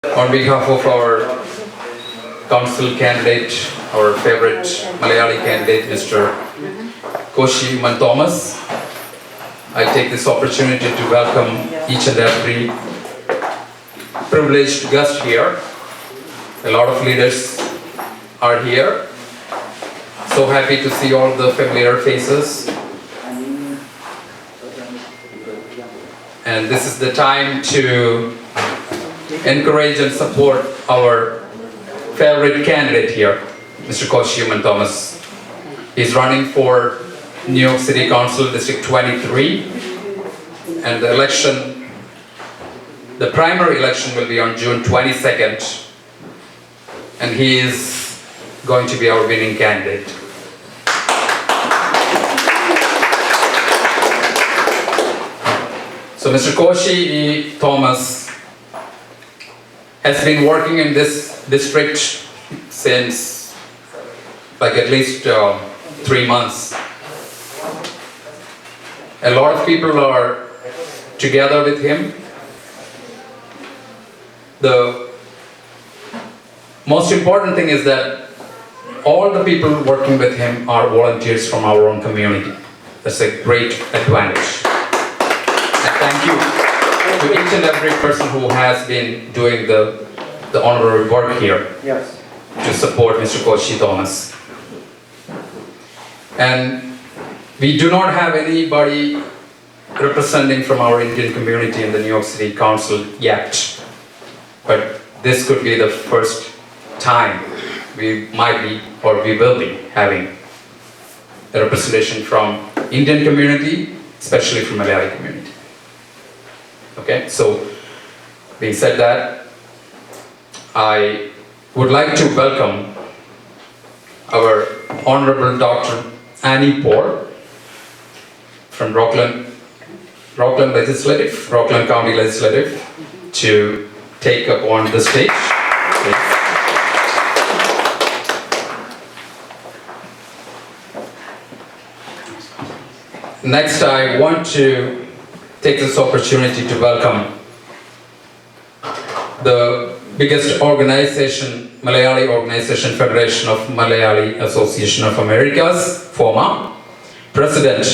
On behalf of our council candidate, our favorite Malayali candidate, Mr. Koshy Thomas, I take this opportunity to welcome each and every privileged guest here. A lot of leaders are here. So happy to see all the familiar faces. And this is the time to encourage and support our favorite candidate here, Mr. Koshy Thomas. He's running for New York City Council District 23, and the primary election will be on June 22nd, and he is going to be our winning candidate. So Mr. Koshy Thomas has been working in this district since like at least 3 months. A lot of people are together with him. The most important thing is that all the people working with him are volunteers from our own community. That's a great advantage. And thank you to each and every person who has been doing the honorary work here to support Mr. Koshy Thomas. And we do not have anybody representing from our Indian community in the New York City Council yet. But this could be the first time we might be, or we will be, having a representation from Indian community, especially from Malayali community. Okay, so being said that, I would like to welcome our Honorable Dr. Annie Poor from Rockland County Legislative to take up on the stage. Please. Next, I want to take this opportunity to welcome the biggest organization, Malayali Organization, Federation of Malayali Association of America's former President,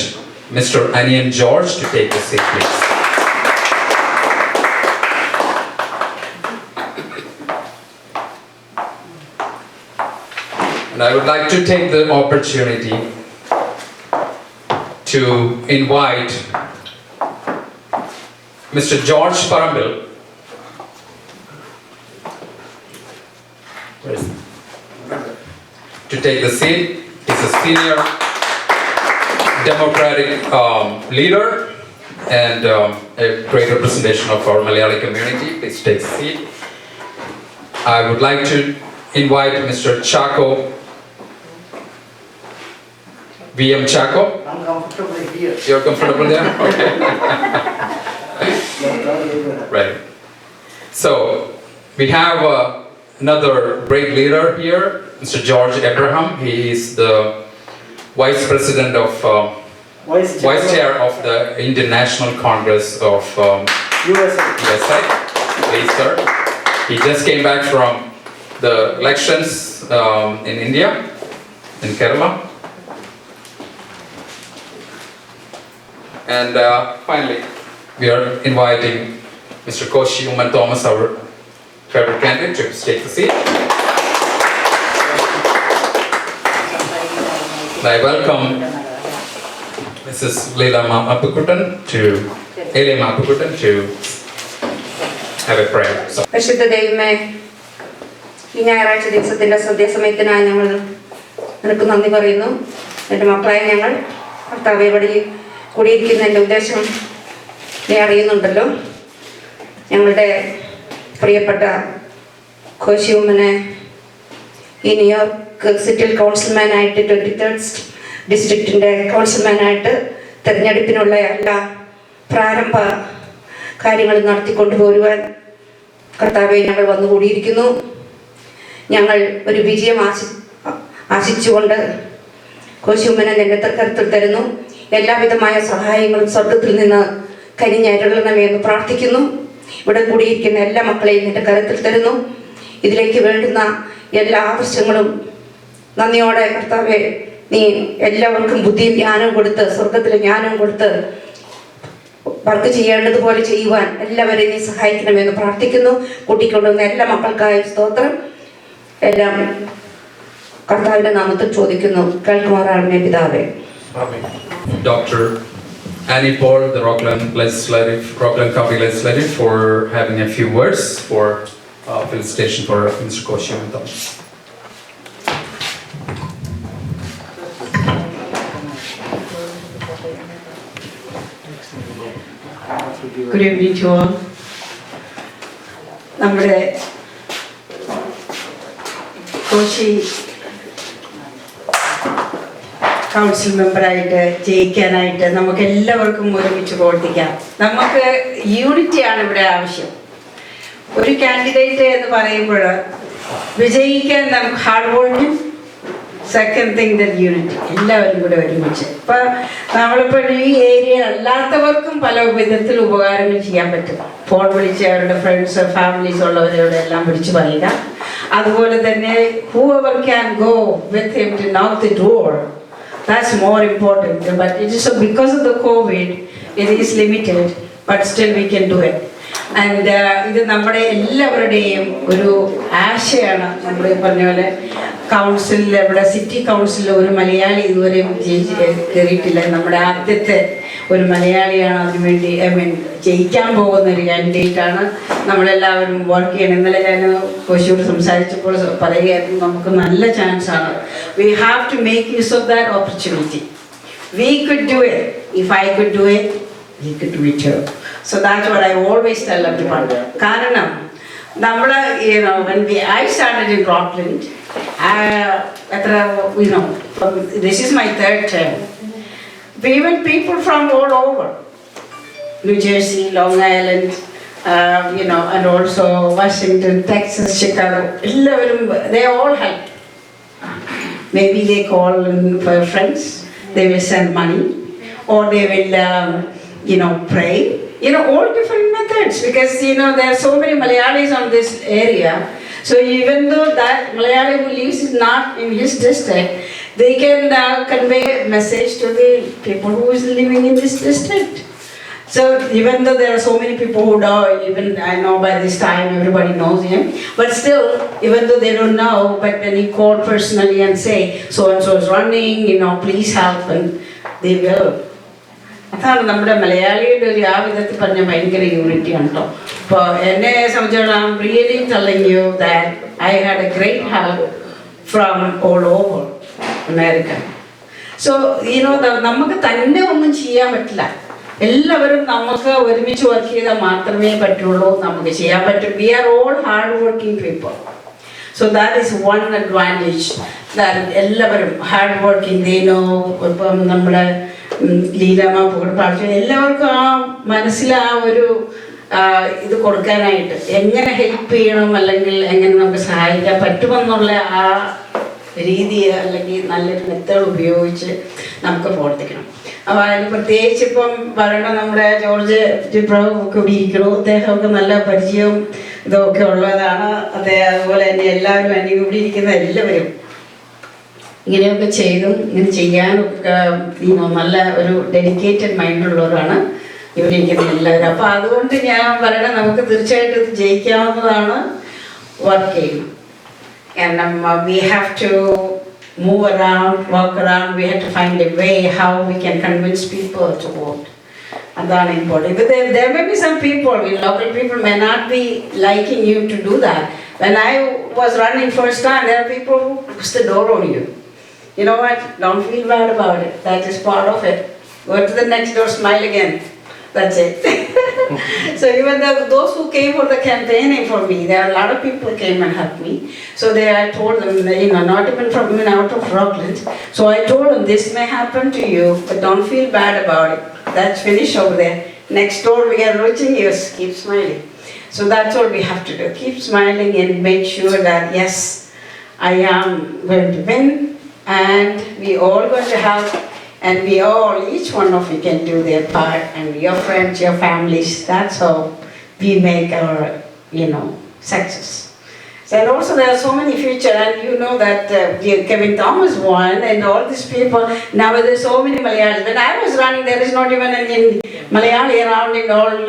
Mr. Anian George, to take the seat, please. And I would like to take the opportunity to invite Mr. George Parambil to take the seat. He's a senior Democratic leader and a great representation of our Malayali community. Please take a seat. I would like to invite Mr. Chaco, VM Chaco. I'm comfortable here. You're comfortable there? Okay. Right. So we have another great leader here, Mr. George Abraham. He is the Vice President of Vice Chair of the Indian National Congress of USA. Please, sir. He just came back from the elections in India, in Kerala. And finally, we are inviting Mr. Koshy Thomas, our favorite candidate, to take the seat. And I welcome Mrs. Leila Mapukutan to have a prayer. So. പരിശുദ്ധ ദൈവമേ, ഈ ഞായറാഴ്ച ദിവസത്തിന്റെ സന്ധ്യാസമയത്തിനായി ഞങ്ങൾ നിനക്ക് നന്ദി പറയുന്നു. എൻ്റെ മക്കളായ ഞങ്ങൾ കർത്താവേ ഇവിടെ കൂടിയിരിക്കുന്ന എൻ്റെ ഉദ്ദേശം നീ അറിയുന്നുണ്ടല്ലോ. ഞങ്ങളുടെ പ്രിയപ്പെട്ട കോശി ഉമ്മനെ ഈ ന്യൂയോർക്ക് സിറ്റി കൗൺസിൽമാനായിട്ട് 23rd ഡിസ്ട്രിക്റ്റിൻ്റെ കൗൺസിൽമാനായിട്ട് തിരഞ്ഞെടുപ്പിനുള്ള എല്ലാ പ്രാരംഭ കാര്യങ്ങൾ നടത്തിക്കൊണ്ടുപോരുവാൻ കർത്താവെ ഞങ്ങൾ വന്നുകൂടിയിരിക്കുന്നു. ഞങ്ങൾ ഒരു വിജയം ആശിച്ചുകൊണ്ട് കോശി ഉമ്മനെ രംഗത്ത് തരുന്നു. എല്ലാവിധമായ സഹായങ്ങളും സ്വർഗത്തിൽ നിന്ന് കനിഞ്ഞരുളണമേ എന്ന് പ്രാർത്ഥിക്കുന്നു. ഇവിടെ കൂടിയിരിക്കുന്ന എല്ലാ മക്കളെയും നിന്റെ കരത്തിൽ തരുന്നു. ഇതിലേക്ക് വേണ്ടുന്ന എല്ലാ ആവശ്യങ്ങളും നന്ദിയോടെ കർത്താവേ നീ എല്ലാവർക്കും ബുദ്ധിയും ജ്ഞാനവും കൊടുത്ത്, സ്വർഗത്തിലെ ജ്ഞാനവും കൊടുത്ത് വർക്ക് ചെയ്യേണ്ടതുപോലെ ചെയ്യുവാൻ എല്ലാവരെയും നീ സഹായിക്കണമെന്ന് പ്രാർത്ഥിക്കുന്നു. കൂട്ടിക്കൊണ്ടുവന്ന എല്ലാ മക്കൾക്കായും സ്തോത്രം. എല്ലാം കർത്താവിന്റെ നാമത്തിൽ ചോദിക്കുന്നു, കേൾക്കുമാറാകണമേ പിതാവേ. Dr. Annie Paul, the Rockland County Legislative, for having a few words for felicitation for Mr. Koshy. Good evening to all. നമ്മുടെ കോശി കൗൺസിൽ മെമ്പറായിട്ട് ജയിക്കാനായിട്ട് നമുക്ക് എല്ലാവർക്കും ഒരുമിച്ച് പ്രവർത്തിക്കാം. നമുക്ക് യൂണിറ്റിയാണ് ഇവിടെ ആവശ്യം. ഒരു കാൻഡിഡേറ്റ് എന്ന് പറയുമ്പോൾ വിജയിക്കാൻ നമുക്ക് ഹാർഡ് വർക്കും, സെക്കൻഡ് തിങ് ദാറ്റ് യൂണിറ്റി, എല്ലാവരും കൂടെ ഒരുമിച്ച്. ഇപ്പം നമ്മളിപ്പോൾ ഈ ഏരിയ അല്ലാത്തവർക്കും പല വിധത്തിൽ ഉപകാരങ്ങൾ ചെയ്യാൻ പറ്റും. ഫോൺ വിളിച്ച് അവരുടെ ഫ്രണ്ട്സ് ഫാമിലീസ് ഉള്ളവരോട് എല്ലാം വിളിച്ച് പറയുക. അതുപോലെ തന്നെ whoever can go with him to knock the door, that's more important. But it is because of the COVID, it is limited, but still we can do it. And ഇത് നമ്മുടെ എല്ലാവരുടെയും ഒരു ആശയാണ്. നമ്മൾ പറഞ്ഞ പോലെ കൗൺസിലിൽ, ഇവിടെ സിറ്റി കൗൺസിലിൽ ഒരു മലയാളി ഇതുവരെയും കയറിയിട്ടില്ല. നമ്മുടെ ആദ്യത്തെ ഒരു മലയാളിയാണ് അതിനുവേണ്ടി ജയിക്കാൻ പോകുന്ന ഒരു കാൻഡിഡേറ്റാണ്. നമ്മളെല്ലാവരും വർക്ക് ചെയ്യണം. ഇന്നലെ ഞാൻ കോശിയോട് സംസാരിച്ചപ്പോൾ പറയുകയായിരുന്നു, നമുക്ക് നല്ല ചാൻസാണ്. We have to make use of that opportunity. We could do it. If I could do it, he could do it too. So that's what I always tell everyone. Karanam, namala, when I started in Rockland, this is my third term. We met people from all over, New Jersey, Long Island, and also Washington, Texas, Chicago. They all help. Maybe they call for friends. They will send money, or they will. Pray, all different methods, because there are so many Malayalis on this area. So even though that Malayali who lives is not in his district, they can convey a message to the people who is living in this district. So even though there are so many people who know, even I know by this time everybody knows him, but still, even though they don't know, but when he call personally and say so and so is running, please help, and they will. അതാണ് നമ്മുടെ മലയാളിയുടെ ഒരു ആ വിധത്തിൽ പറഞ്ഞ ഭയങ്കര യൂണിറ്റിയാണ് കേട്ടോ. അപ്പോൾ എന്നെ സംബന്ധിച്ചിടത്തോളം I am really telling you that I had a great help from all over America. So നമുക്ക് തന്നെ ഒന്നും ചെയ്യാൻ പറ്റില്ല. എല്ലാവരും നമുക്ക് ഒരുമിച്ച് വർക്ക് ചെയ്താൽ മാത്രമേ പറ്റുള്ളൂ, നമുക്ക് ചെയ്യാൻ പറ്റും. We are all hard working people. So that is one advantage, that എല്ലാവരും ഹാർഡ് വർക്കിംഗ്. They know. ഇപ്പം നമ്മുടെ ലീലാമ്മ പൂർപ്പാട് എല്ലാവർക്കും ആ മനസ്സിൽ ആ ഒരു ഇത് കൊടുക്കാനായിട്ട് എങ്ങനെ ഹെൽപ്പ് ചെയ്യണം, അല്ലെങ്കിൽ എങ്ങനെ നമുക്ക് സഹായിക്കാൻ പറ്റുമെന്നുള്ള ആ രീതി, അല്ലെങ്കിൽ നല്ലൊരു മെത്തേഡ് ഉപയോഗിച്ച് നമുക്ക് പ്രവർത്തിക്കണം. അപ്പോൾ അതിന് പ്രത്യേകിച്ച് ഇപ്പം പറയണ നമ്മുടെ ജോർജ് ജിബ്രാവ് ഒക്കെ ഇവിടെ ഇരിക്കണു. അദ്ദേഹമൊക്കെ നല്ല പരിചയവും ഇതൊക്കെ ഉള്ളതാണ്. അതുപോലെ തന്നെ എല്ലാവരും എന്നെ ഇവിടെ ഇരിക്കുന്ന എല്ലാവരും ഇങ്ങനെയൊക്കെ ചെയ്തും ഇങ്ങനെ ചെയ്യാനൊക്കെ നല്ല ഒരു ഡെഡിക്കേറ്റഡ് മൈൻഡുള്ളവരാണ് ഇവരിരിക്കുന്ന എല്ലാവരും. അപ്പോൾ അതുകൊണ്ട് ഞാൻ പറയണത് നമുക്ക് തീർച്ചയായിട്ടും ഇത് ജയിക്കാവുന്നതാണ്. വർക്ക് ചെയ്യും. കാരണം we have to move around, walk around. We have to find a way how we can convince people to vote. That's important. But there may be some people, local people may not be liking you to do that. When I was running first time, there are people who push the door on you. You know what? Don't feel bad about it. That is part of it. Go to the next door, smile again. That's it. So even those who came for the campaigning for me, there are a lot of people who came and helped me. So I told them, not even from out of Rockland. So I told them, this may happen to you, but don't feel bad about it. That's finished over there. Next door we are reaching, yes, keep smiling. So that's what we have to do. Keep smiling and make sure that, yes, I am going to win, and we all going to help. And we all, each one of you can do their part, and your friends, your families, that's how we make our, success. So, and also there are so many future, and you know that Kevin Thomas won, and all these people, now there's so many Malayalis. When I was running, there is not even any Malayali around in all,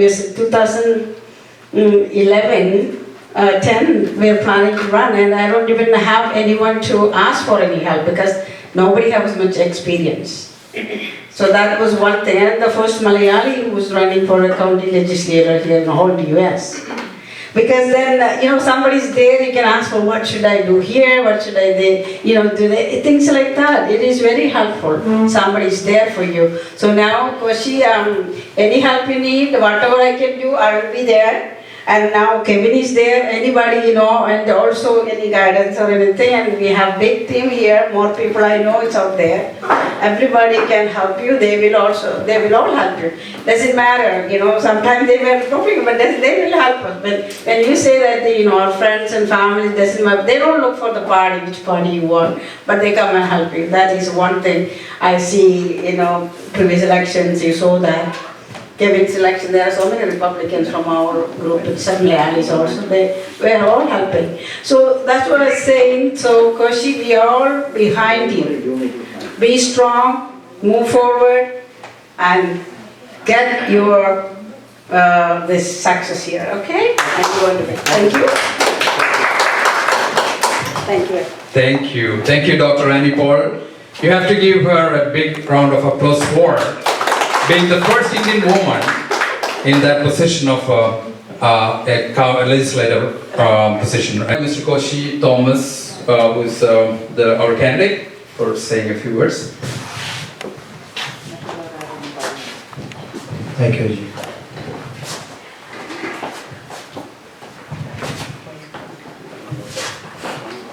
US 2011, 10, we are planning to run, and I don't even have anyone to ask for any help because nobody has much experience. So that was one thing, and the first Malayali who was running for a county legislator here in the whole US. Because then, somebody's there, you can ask for what should I do here, what should I do, things like that. It is very helpful. Somebody's there for you. So now, Koshy, any help you need, whatever I can do, I will be there. And now Kevin is there, anybody, and also any guidance or anything. And we have big team here, more people I know is out there. Everybody can help you, they will all help you. Doesn't matter, sometimes they were talking, but they will help us. But when you say that, our friends and family, doesn't matter, they don't look for the party, which party you want, but they come and help you. That is one thing I see, previous elections, you saw that. Kevin's election, there are so many Republicans from our group, some Malayalis also, they were all helping. So that's what I'm saying. So Koshy, we are all behind you. Be strong, move forward, and get your this success here, okay? And you want to be. Thank you. Thank you. Thank you. Thank you, Dr. Annie Paul. You have to give her a big round of applause for being the first Indian woman in that position of a legislative position. Mr. Koshy Thomas, who is our candidate, for saying a few words. Thank you, Ji.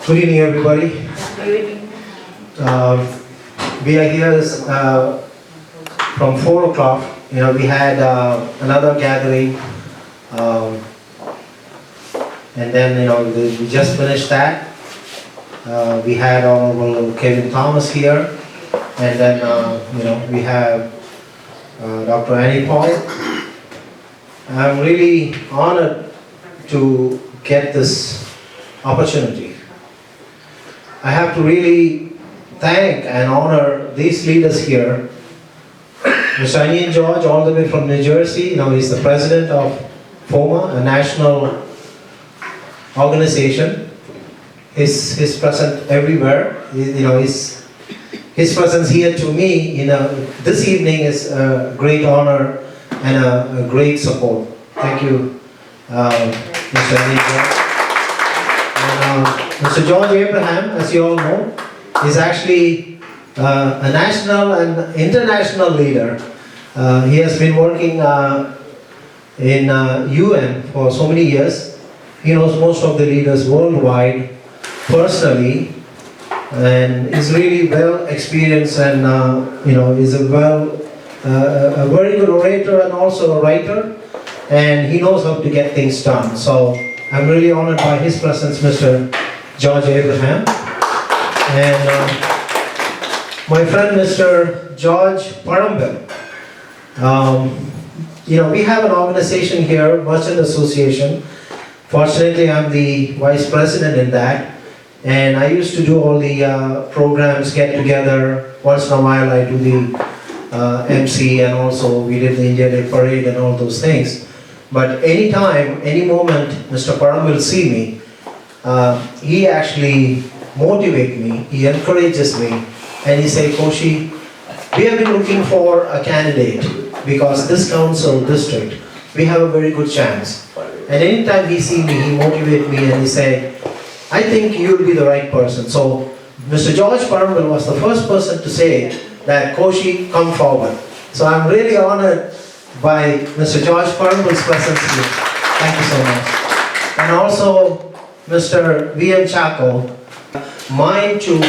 Good evening, everybody. We are here from 4 o'clock. We had another gathering, and then we just finished that. We had Honorable Kevin Thomas here, and then we have Dr. Annie Paul. I'm really honored to get this opportunity. I have to really thank and honor these leaders here. Mr. Anian George, all the way from New Jersey, he's the president of FOMA, a national organization. He's present everywhere. His presence here to me, this evening is a great honor and a great support. Thank you, Mr. Anian George. And, Mr. George Abraham, as you all know, is actually a national and international leader. He has been working in UN for so many years. He knows most of the leaders worldwide personally, and is really well experienced, and is a very good orator and also a writer, and he knows how to get things done. So I'm really honored by his presence, Mr. George Abraham. And my friend, Mr. George Parambil. We have an organization here, Merchant Association. Fortunately, I'm the vice president in that. And I used to do all the programs, get together. Once in a while, I do the MC, and also we did the India Day Parade and all those things. But anytime, any moment, Mr. Param will see me, he actually motivates me, he encourages me, and he says, Koshy, we have been looking for a candidate because this council district, we have a very good chance. And anytime he sees me, he motivates me and he says, I think you'll be the right person. So Mr. George Parambil was the first person to say that Koshy, come forward. So I'm really honored by Mr. George Parambil's presence here. Thank you so much. And also Mr. V.M. Chaco, mind to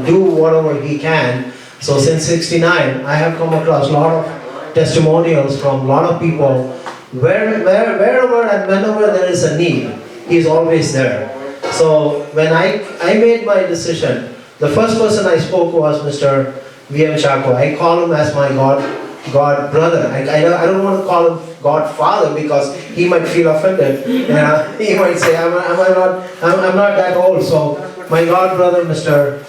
do whatever he can. So since '69, I have come across a lot of testimonials from a lot of people. Wherever and whenever there is a need, he is always there. So when I made my decision, the first person I spoke was Mr. V.M. Chaco. I call him as my God. God brother. I don't want to call him God father because he might feel offended. He might say, I'm not that old. So my God brother, Mr.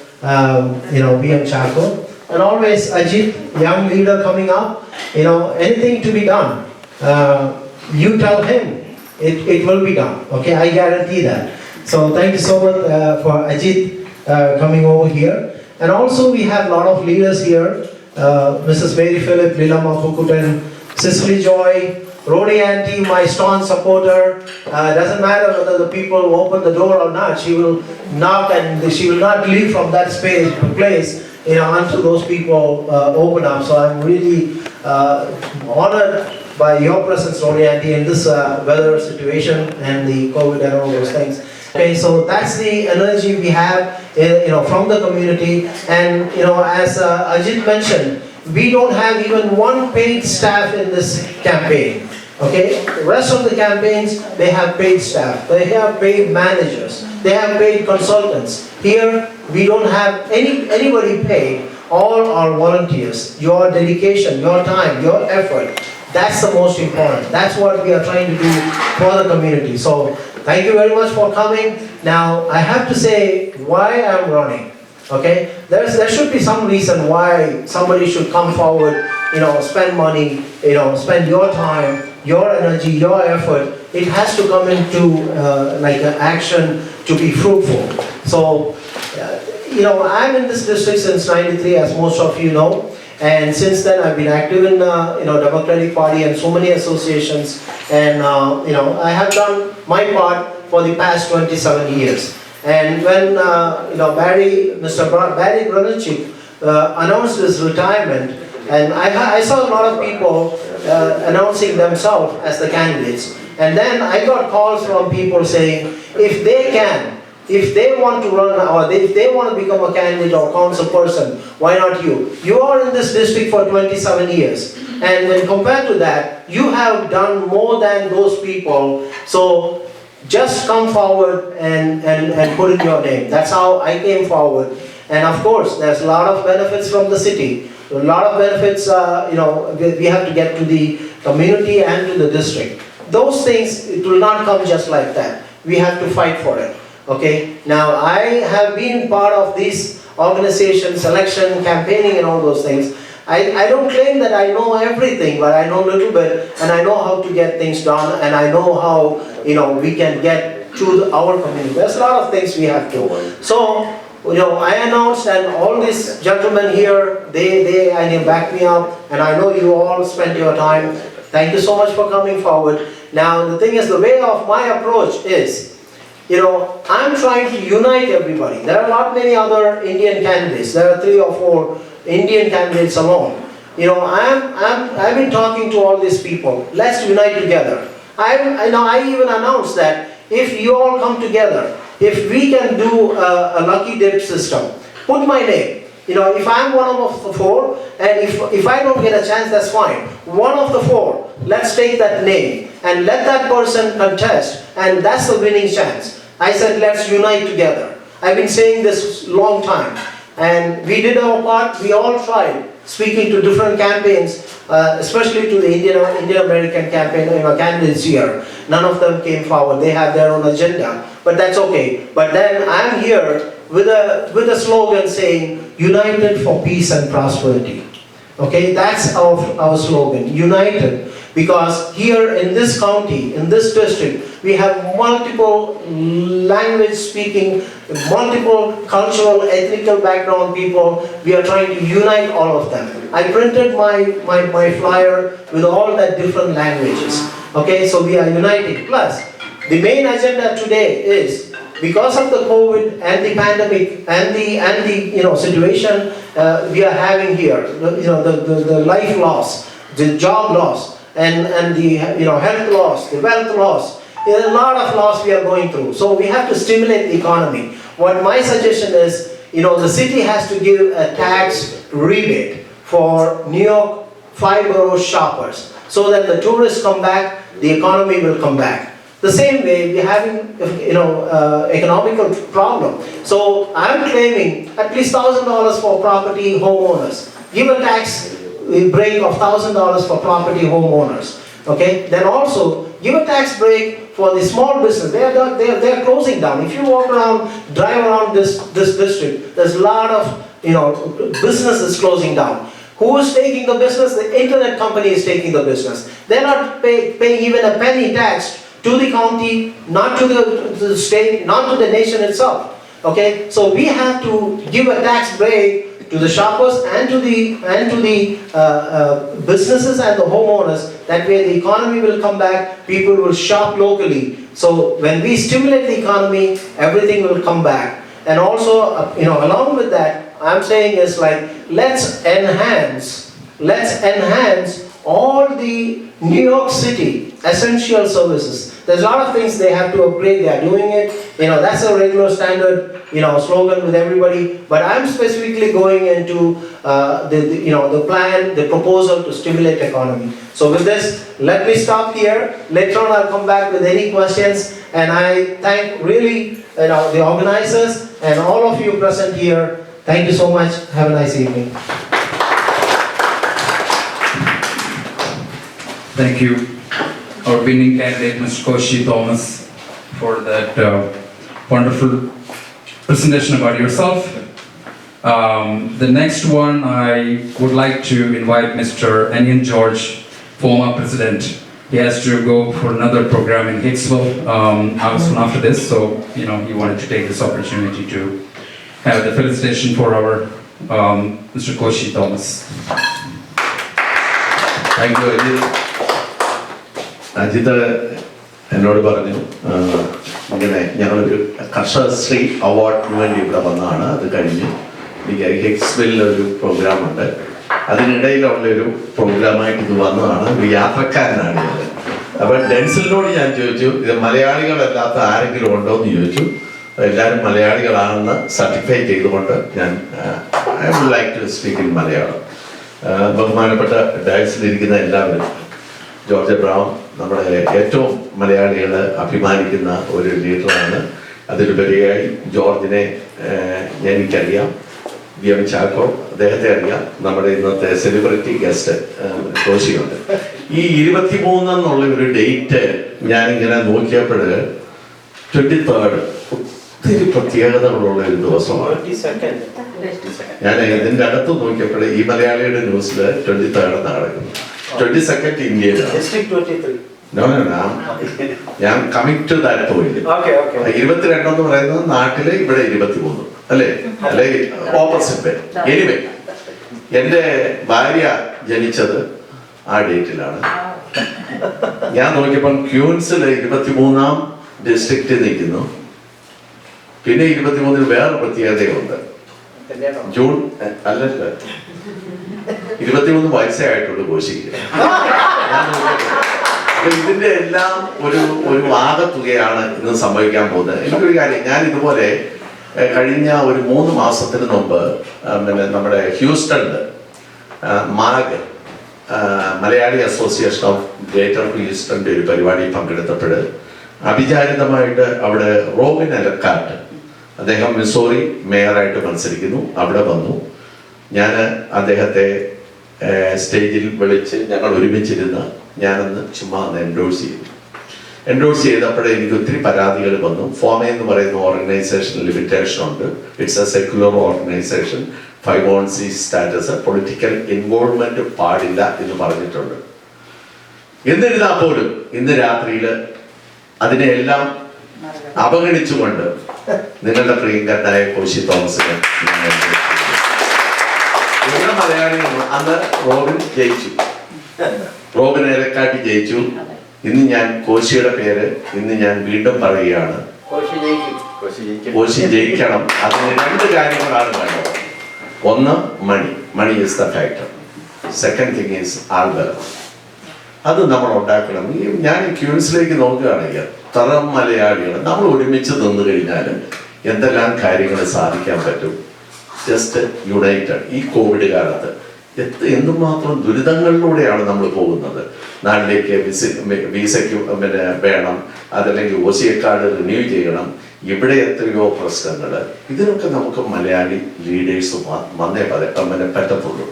B.M. Chako. And always Ajit, young leader coming up, anything to be done. You tell him, it will be done. Okay, I guarantee that. So thank you so much for Ajit coming over here. And also we have a lot of leaders here. Mrs. Mary Philip, Lilama Pukuten, Cicely Joy, Roni Auntie, my staunch supporter. Doesn't matter whether the people open the door or not, she will knock and she will not leave from that place until those people open up. So I'm really honored by your presence, Roni Auntie, in this weather situation and the COVID and all those things. Okay, so that's the energy we have, from the community. And as Ajit mentioned, we don't have even one paid staff in this campaign. Okay, the rest of the campaigns, they have paid staff, they have paid managers, they have paid consultants. Here, we don't have anybody paid. All are volunteers. Your dedication, your time, your effort, that's the most important. That's what we are trying to do for the community. So thank you very much for coming. Now, I have to say why I'm running. Okay, there should be some reason why somebody should come forward, spend money, spend your time, your energy, your effort. It has to come into like an action to be fruitful. So, I'm in this district since '93, as most of you know. And since then, I've been active in Democratic Party and so many associations. And I have done my part for the past 27 years. And when Mr. Barry Grunichik announced his retirement, and I saw a lot of people announcing themselves as the candidates. And then I got calls from people saying, if they want to run or if they want to become a candidate or council person, why not you? You are in this district for 27 years. And when compared to that, you have done more than those people. So just come forward and put in your name. That's how I came forward. And of course, there's a lot of benefits from the city. A lot of benefits, we have to get to the community and to the district. Those things, it will not come just like that. We have to fight for it. Okay, now I have been part of this organization, selection, campaigning and all those things. I don't claim that I know everything, but I know a little bit and I know how to get things done and I know how we can get to our community. There's a lot of things we have to. So, I announced and all these gentlemen here, they back me up and I know you all spent your time. Thank you so much for coming forward. Now the thing is, the way of my approach is, I'm trying to unite everybody. There are not many other Indian candidates. There are 3 or 4 Indian candidates alone. I've been talking to all these people. Let's unite together. I even announced that if you all come together, if we can do a lucky dip system, put my name. If I'm one of the 4, and if I don't get a chance, that's fine. One of the 4, let's take that name and let that person contest, and that's the winning chance. I said, let's unite together. I've been saying this long time, and we did our part. We all tried speaking to different campaigns, especially to the Indian American campaign, candidates here. None of them came forward. They have their own agenda, but that's okay. But then I'm here with a slogan saying, united for peace and prosperity. Okay, that's our slogan, united. Because here in this county, in this district, we have multiple language speaking, multiple cultural, ethnical background people. We are trying to unite all of them. I printed my flyer with all the different languages. Okay, so we are uniting. Plus, the main agenda today is, because of the COVID and the pandemic and the situation we are having here, the life loss, the job loss, and the health loss, the wealth loss, there's a lot of loss we are going through. So we have to stimulate the economy. What my suggestion is, the city has to give a tax rebate for New York 5 borough shoppers, so that the tourists come back, the economy will come back. The same way, we're having, economical problem. So I'm claiming at least $1,000 for property homeowners. Give a tax break of $1,000 for property homeowners. Okay, then also give a tax break for the small business. They are closing down. If you walk around, drive around this district, there's a lot of businesses closing down. Who is taking the business? The internet company is taking the business. They're not paying even a penny tax to the county, not to the state, not to the nation itself. Okay, so we have to give a tax break to the shoppers and to the businesses and the homeowners. That way the economy will come back, people will shop locally. So when we stimulate the economy, everything will come back. And also, along with that, I'm saying is like, let's enhance all the New York City essential services. There's a lot of things they have to upgrade, they are doing it. That's a regular standard, slogan with everybody. But I'm specifically going into the plan, the proposal to stimulate economy. So with this, let me stop here. Later on, I'll come back with any questions. And I thank really, the organizers and all of you present here. Thank you so much. Have a nice evening. Thank you, our winning candidate, Mr. Koshy Thomas, for that wonderful presentation about yourself. The next one, I would like to invite Mr. Anian George, former president. He has to go for another program in Hicksville soon after this, so he wanted to take this opportunity to have the felicitation for our Mr. Koshy Thomas. Thank you, Ajit. Ajith എന്നോട് പറഞ്ഞു ഇങ്ങനെ ഞങ്ങളൊരു കർഷകശ്രീ അവാർഡിന് വേണ്ടി ഇവിടെ വന്നതാണ്. അത് കഴിഞ്ഞ് എനിക്ക് ഹിക്സ്വില്ലൊരു പ്രോഗ്രാമുണ്ട്, അതിനിടയിലുള്ളൊരു പ്രോഗ്രാമായിട്ട് ഇത് വന്നതാണ്. ഒരു യാത്രക്കാരനാണ് ഞാൻ. അപ്പോൾ ഡെൻസിലിനോട് ഞാൻ ചോദിച്ചു, ഇത് മലയാളികളല്ലാത്ത ആരെങ്കിലും ഉണ്ടോ എന്ന് ചോദിച്ചു. എല്ലാവരും മലയാളികളാണെന്ന് സർട്ടിഫൈ ചെയ്തുകൊണ്ട് ഞാൻ I would like to speak in Malayalam. ബഹുമാനപ്പെട്ട ഡയസിലിരിക്കുന്ന എല്ലാവരും, ജോർജ് ബ്രൗൺ നമ്മുടെ ഏറ്റവും മലയാളികൾ അഭിമാനിക്കുന്ന ഒരു ലീഡറാണ്. അതിലുപരിയായി ജോർജിനെ എനിക്കറിയാം, വി എം ചാക്കോ അദ്ദേഹത്തെ അറിയാം, നമ്മുടെ ഇന്നത്തെ സെലിബ്രിറ്റി ഗസ്റ്റ് കോശിയുണ്ട്. ഈ 23 എന്നുള്ള ഒരു ഡേറ്റ് ഞാനിങ്ങനെ നോക്കിയപ്പോൾ 23rd ഒത്തിരി പ്രത്യേകതകളുള്ള ഒരു ദിവസമാണ്. ഞാൻ ഇതിൻ്റെ അടുത്ത് നോക്കിയപ്പോൾ ഈ മലയാളിയുടെ ന്യൂസിൽ 23rd നടക്കുന്നു. 22nd ഇന്ത്യയിലാണ്. ഞാൻ കമ്മിങ് ടു ദാറ്റ് പോയിന്റ്. 22 എന്ന് പറയുന്നത് നാട്ടില്, ഇവിടെ 23 അല്ലേ? അല്ലെ ഓപ്പോസിറ്റ്. എനിവേ, എന്റെ ഭാര്യ ജനിച്ചത് ആ ഡേറ്റിലാണ്. ഞാൻ നോക്കിയപ്പോൾ ക്യൂൻസിൽ 23ാം ഡിസ്ട്രിക്റ്റിൽ നിൽക്കുന്നു. പിന്നെ 23 വേറെ പ്രത്യേകതയുണ്ട്. ജൂൺ അല്ലല്ല, 23 വയസ്സേ ആയിട്ടുള്ളൂ കോശിക്ക്. അപ്പൊ ഇതിന്റെ എല്ലാം ഒരു ആകത്തുകയാണ് ഇന്ന് സംഭവിക്കാൻ പോകുന്നത്. എനിക്കൊരു കാര്യം, ഞാൻ ഇതുപോലെ കഴിഞ്ഞ ഒരു 3 മാസത്തിന് മുമ്പ് നമ്മുടെ ഹ്യൂസ്റ്റണിൽ മാഗ് മലയാളി അസോസിയേഷൻ ഓഫ് ഗ്രേറ്റർ ഹ്യൂസ്റ്റണിന്റെ ഒരു പരിപാടിയിൽ പങ്കെടുത്തപ്പോൾ അവിചാരിതമായിട്ട് അവിടെ റോബിൻ എലക്കാട്ട്, അദ്ദേഹം മിസോറി മേയറായിട്ട് മത്സരിക്കുന്നു, അവിടെ വന്നു. ഞാൻ അദ്ദേഹത്തെ സ്റ്റേജിൽ വിളിച്ച് ഞങ്ങൾ ഒരുമിച്ചിരുന്ന് ഞാനന്ന് ചുമ്മാ എൻഡോഴ്സ് ചെയ്തപ്പോഴേ എനിക്ക് ഒത്തിരി പരാതികൾ വന്നു. ഫോമ എന്ന് പറയുന്ന ഓർഗനൈസേഷൻ ലിമിറ്റേഷൻ ഉണ്ട്. It's A secular organisation, 5(c) status, political involvement പാടില്ല എന്ന് പറഞ്ഞിട്ടുണ്ട്. എന്നിരുന്നാൽ പോലും ഇന്ന് രാത്രിയിൽ അതിനെല്ലാം അവഗണിച്ചുകൊണ്ട് നിങ്ങളുടെ പ്രിയങ്കരനായ കോശി തോമസിനെ ഇവിടെ മലയാളികളും അന്ന് റോബിൻ ജയിച്ചു, റോബിൻ ഏലക്കാട്ടി ജയിച്ചു. ഇന്ന് ഞാൻ കോശിയുടെ പേര് ഇന്ന് ഞാൻ വീണ്ടും പറയുകയാണ്, കോശി ജയിക്കണം. അതിന് 2 കാര്യങ്ങളാണ് വേണ്ടത്. ഒന്ന്, money is the factor. Second thing is ആൾബലം. അത് നമ്മൾ ഉണ്ടാക്കണം. ഞാൻ ക്യൂൻസിലേക്ക് നോക്കുകയാണെങ്കിൽ എത്ര മലയാളികൾ നമ്മൾ ഒരുമിച്ച് നിന്ന് കഴിഞ്ഞാൽ എന്തെല്ലാം കാര്യങ്ങൾ സാധിക്കാൻ പറ്റും. Just United. ഈ കോവിഡ് കാലത്ത് എന്തുമാത്രം ദുരിതങ്ങളിലൂടെയാണ് നമ്മൾ പോകുന്നത്. നാട്ടിലേക്ക് വിസയ്ക്ക് വേണം, അതല്ലെങ്കിൽ OCA കാർഡ് റിന്യൂ ചെയ്യണം. ഇവിടെ എത്രയോ പ്രശ്നങ്ങൾ. ഇതിനൊക്കെ നമുക്ക് മലയാളി ലീഡേഴ്സ് വന്നേ പറ്റത്തുള്ളൂ.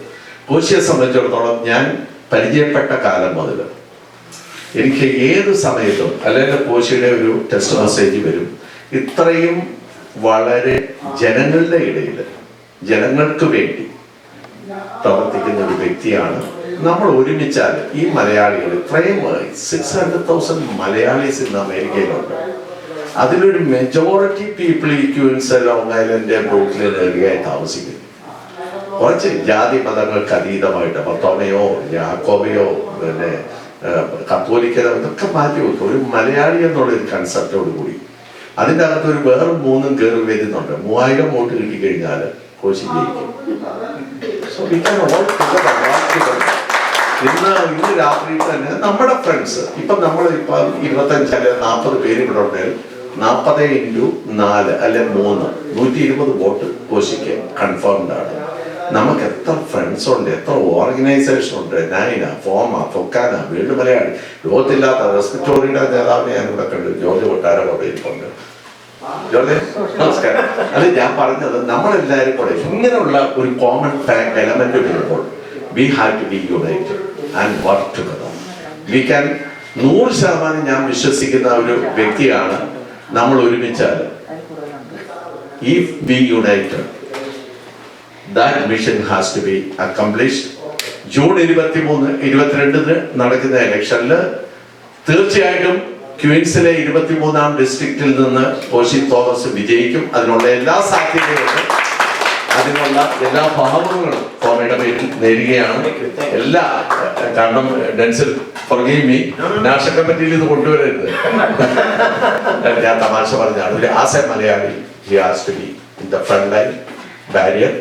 കോശിയെ സംബന്ധിച്ചിടത്തോളം ഞാൻ പരിചയപ്പെട്ട കാലം മുതൽ എനിക്ക് ഏത് സമയത്തും അല്ലെങ്കിൽ കോശിയുടെ ഒരു ടെക്സ്റ്റ് മെസ്സേജ് വരും, ഇത്രയും വളരെ ജനങ്ങളുടെ ഇടയിൽ ജനങ്ങൾക്ക് വേണ്ടി പ്രവർത്തിക്കുന്ന ഒരു വ്യക്തിയാണ്. നമ്മൾ ഒരുമിച്ചാൽ ഈ മലയാളികൾ ഇത്രയും 600,000 മലയാളീസ് ഇന്ന് അമേരിക്കയിലുണ്ട്. അതിലൊരു മെജോറിറ്റി പീപ്പിൾ ഈ ക്യൂൻസ് ലോങ് ഐലൻഡ് ബ്രൂക്ലിൻ ഏരിയയായി താമസിക്കുന്നു. കുറച്ച് ജാതി മതങ്ങൾക്ക് അതീതമായിട്ട് മർത്തോമയോ യാക്കോബയോ പിന്നെ കത്തോലിക്കലോ ഇതൊക്കെ മാറ്റി വെക്കും. ഒരു മലയാളി എന്നുള്ളൊരു കൺസെപ്റ്റോട് കൂടി അതിൻ്റെ അകത്ത് ഒരു വേറെ 3 കയറി വരുന്നുണ്ട്. 3000 വോട്ട് കിട്ടിക്കഴിഞ്ഞാൽ കോശി ജയിക്കും. ഇന്ന് രാത്രി തന്നെ നമ്മുടെ ഫ്രണ്ട്സ് ഇപ്പൊ നമ്മൾ ഇപ്പൊ 25 അല്ലെങ്കിൽ 40 പേര് ഇവിടെ ഉണ്ടെങ്കിൽ 40x4 അല്ലെ 3 120 വോട്ട് കോശിക്ക് കൺഫേംഡ് ആണ്. നമുക്ക് എത്ര ഫ്രണ്ട്സ് ഉണ്ട്, എത്ര ഓർഗനൈസേഷൻ ഉണ്ട്, നൈന, ഫോമ, ഫൊക്കാന, വീണ്ടും മലയാളി, ലോകത്തില്ലാത്ത റെസ്പിറ്റോറിയുടെ നേതാവിനെ ഞാൻ ഇവിടെ കണ്ടു, ജോർജ് കൊട്ടാരം അവിടെ ഇരിപ്പുണ്ട്. ജോർജ് നമസ്കാരം. അത് ഞാൻ പറഞ്ഞത് നമ്മളെല്ലാവരും കൂടെ ഇങ്ങനെയുള്ള ഒരു കോമൺ എലമെന്റ് വരുമ്പോൾ we have to be united and work together. We can 100% ഞാൻ വിശ്വസിക്കുന്ന ഒരു വ്യക്തിയാണ് നമ്മൾ ഒരുമിച്ചാൽ. If we united, that mission has to be accomplished. June 23-22 നടക്കുന്ന ഇലക്ഷനിൽ തീർച്ചയായിട്ടും ക്വീൻസിലെ 23-ാം ഡിസ്ട്രിക്റ്റിൽ നിന്ന് കോശി തോമസ് വിജയിക്കും. അതിനുള്ള എല്ലാ സാധ്യതകളും അതിനുള്ള എല്ലാ ഭാവങ്ങളും കോമയുടെ പേരിൽ നേരുകയാണ്. എല്ലാ കാരണം ഡെൻസിൽ forgive me, നാഷണൽ കമ്മിറ്റിയിൽ ഇത് കൊണ്ടുവരരുത്, ഞാൻ തമാശ പറഞ്ഞാണ്. As A Malayali he has to be in the front line barrier.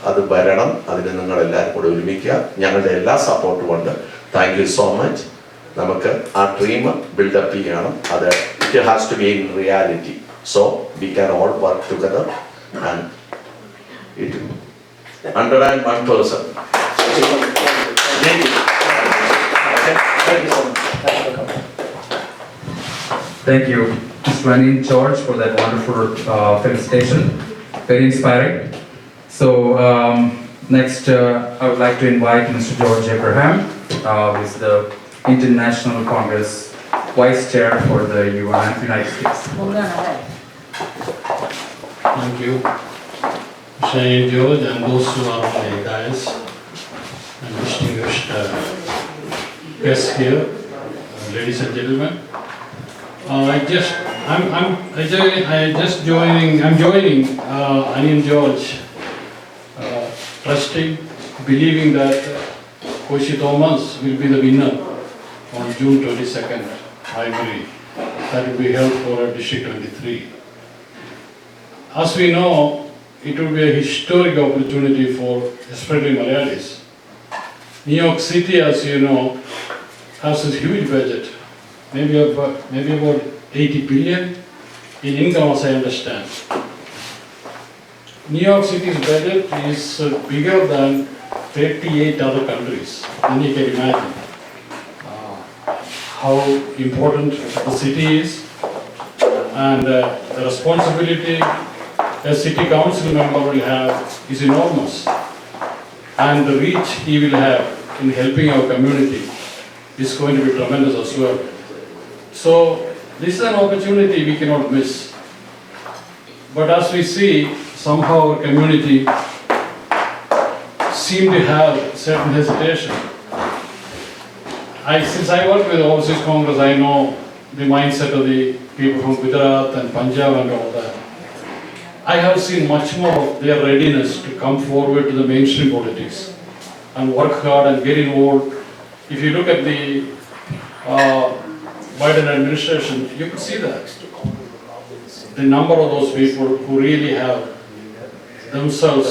അത് വരണം. അതിന് നിങ്ങൾ എല്ലാവരും കൂടെ ഒരുമിക്കുക. ഞങ്ങളുടെ എല്ലാ സപ്പോർട്ടും ഉണ്ട്. Thank you so much. നമുക്ക് ആ ഡ്രീം ബിൽഡപ്പ് ചെയ്യണം. അത് it has to be in reality. So we can all work together and it 101%. Thank you. Thank you so much. Thank you, Mr. Anin George, for that wonderful felicitation. Very inspiring. So next, I would like to invite Mr. George Abraham, who is the International Congress Vice Chair for the United States. Thank you, Shane George, and those who are on the dais, and distinguished guests here, ladies and gentlemen. I'm joining Anin George, trusting, believing that Koshy Thomas will be the winner on June 22nd. I agree. That will be held for District 23. As we know, it will be a historic opportunity for especially Malayalis. New York City, as you know, has a huge budget, maybe about 80 billion in income, as I understand. New York City's budget is bigger than 38 other countries. Then you can imagine how important the city is, and the responsibility a city council member will have is enormous, and the reach he will have in helping our community is going to be tremendous as well. So this is an opportunity we cannot miss. But as we see, somehow our community seem to have certain hesitation. Since I work with Overseas Congress, I know the mindset of the people from Gujarat and Punjab and all that. I have seen much more of their readiness to come forward to the mainstream politics and work hard and get involved. If you look at the Biden administration, you could see that. The number of those people who really have themselves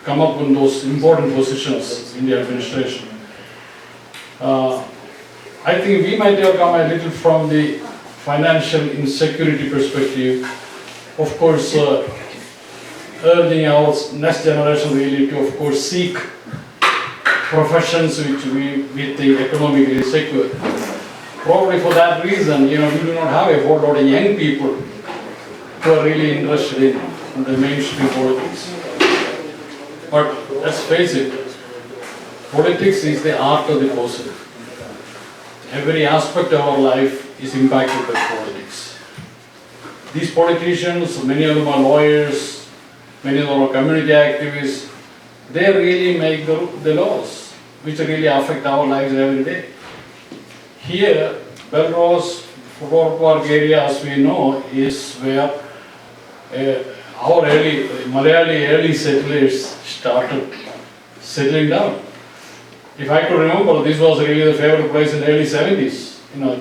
come up in those important positions in the administration. I think we might have come a little from the financial insecurity perspective. Of course, urging our next generation really to, of course, seek professions which with the economically secure. Probably for that reason, we do not have a whole lot of young people who are really interested in the mainstream politics. But let's face it, politics is the art of the possible. Every aspect of our life is impacted by politics. These politicians, many of them are lawyers, many of them are community activists, they really make the laws, which really affect our lives every day. Here, Belrose, Fort Park area, as we know, is where our Malayali early settlers started settling down. If I could remember, this was really the favorite place in the early 70s,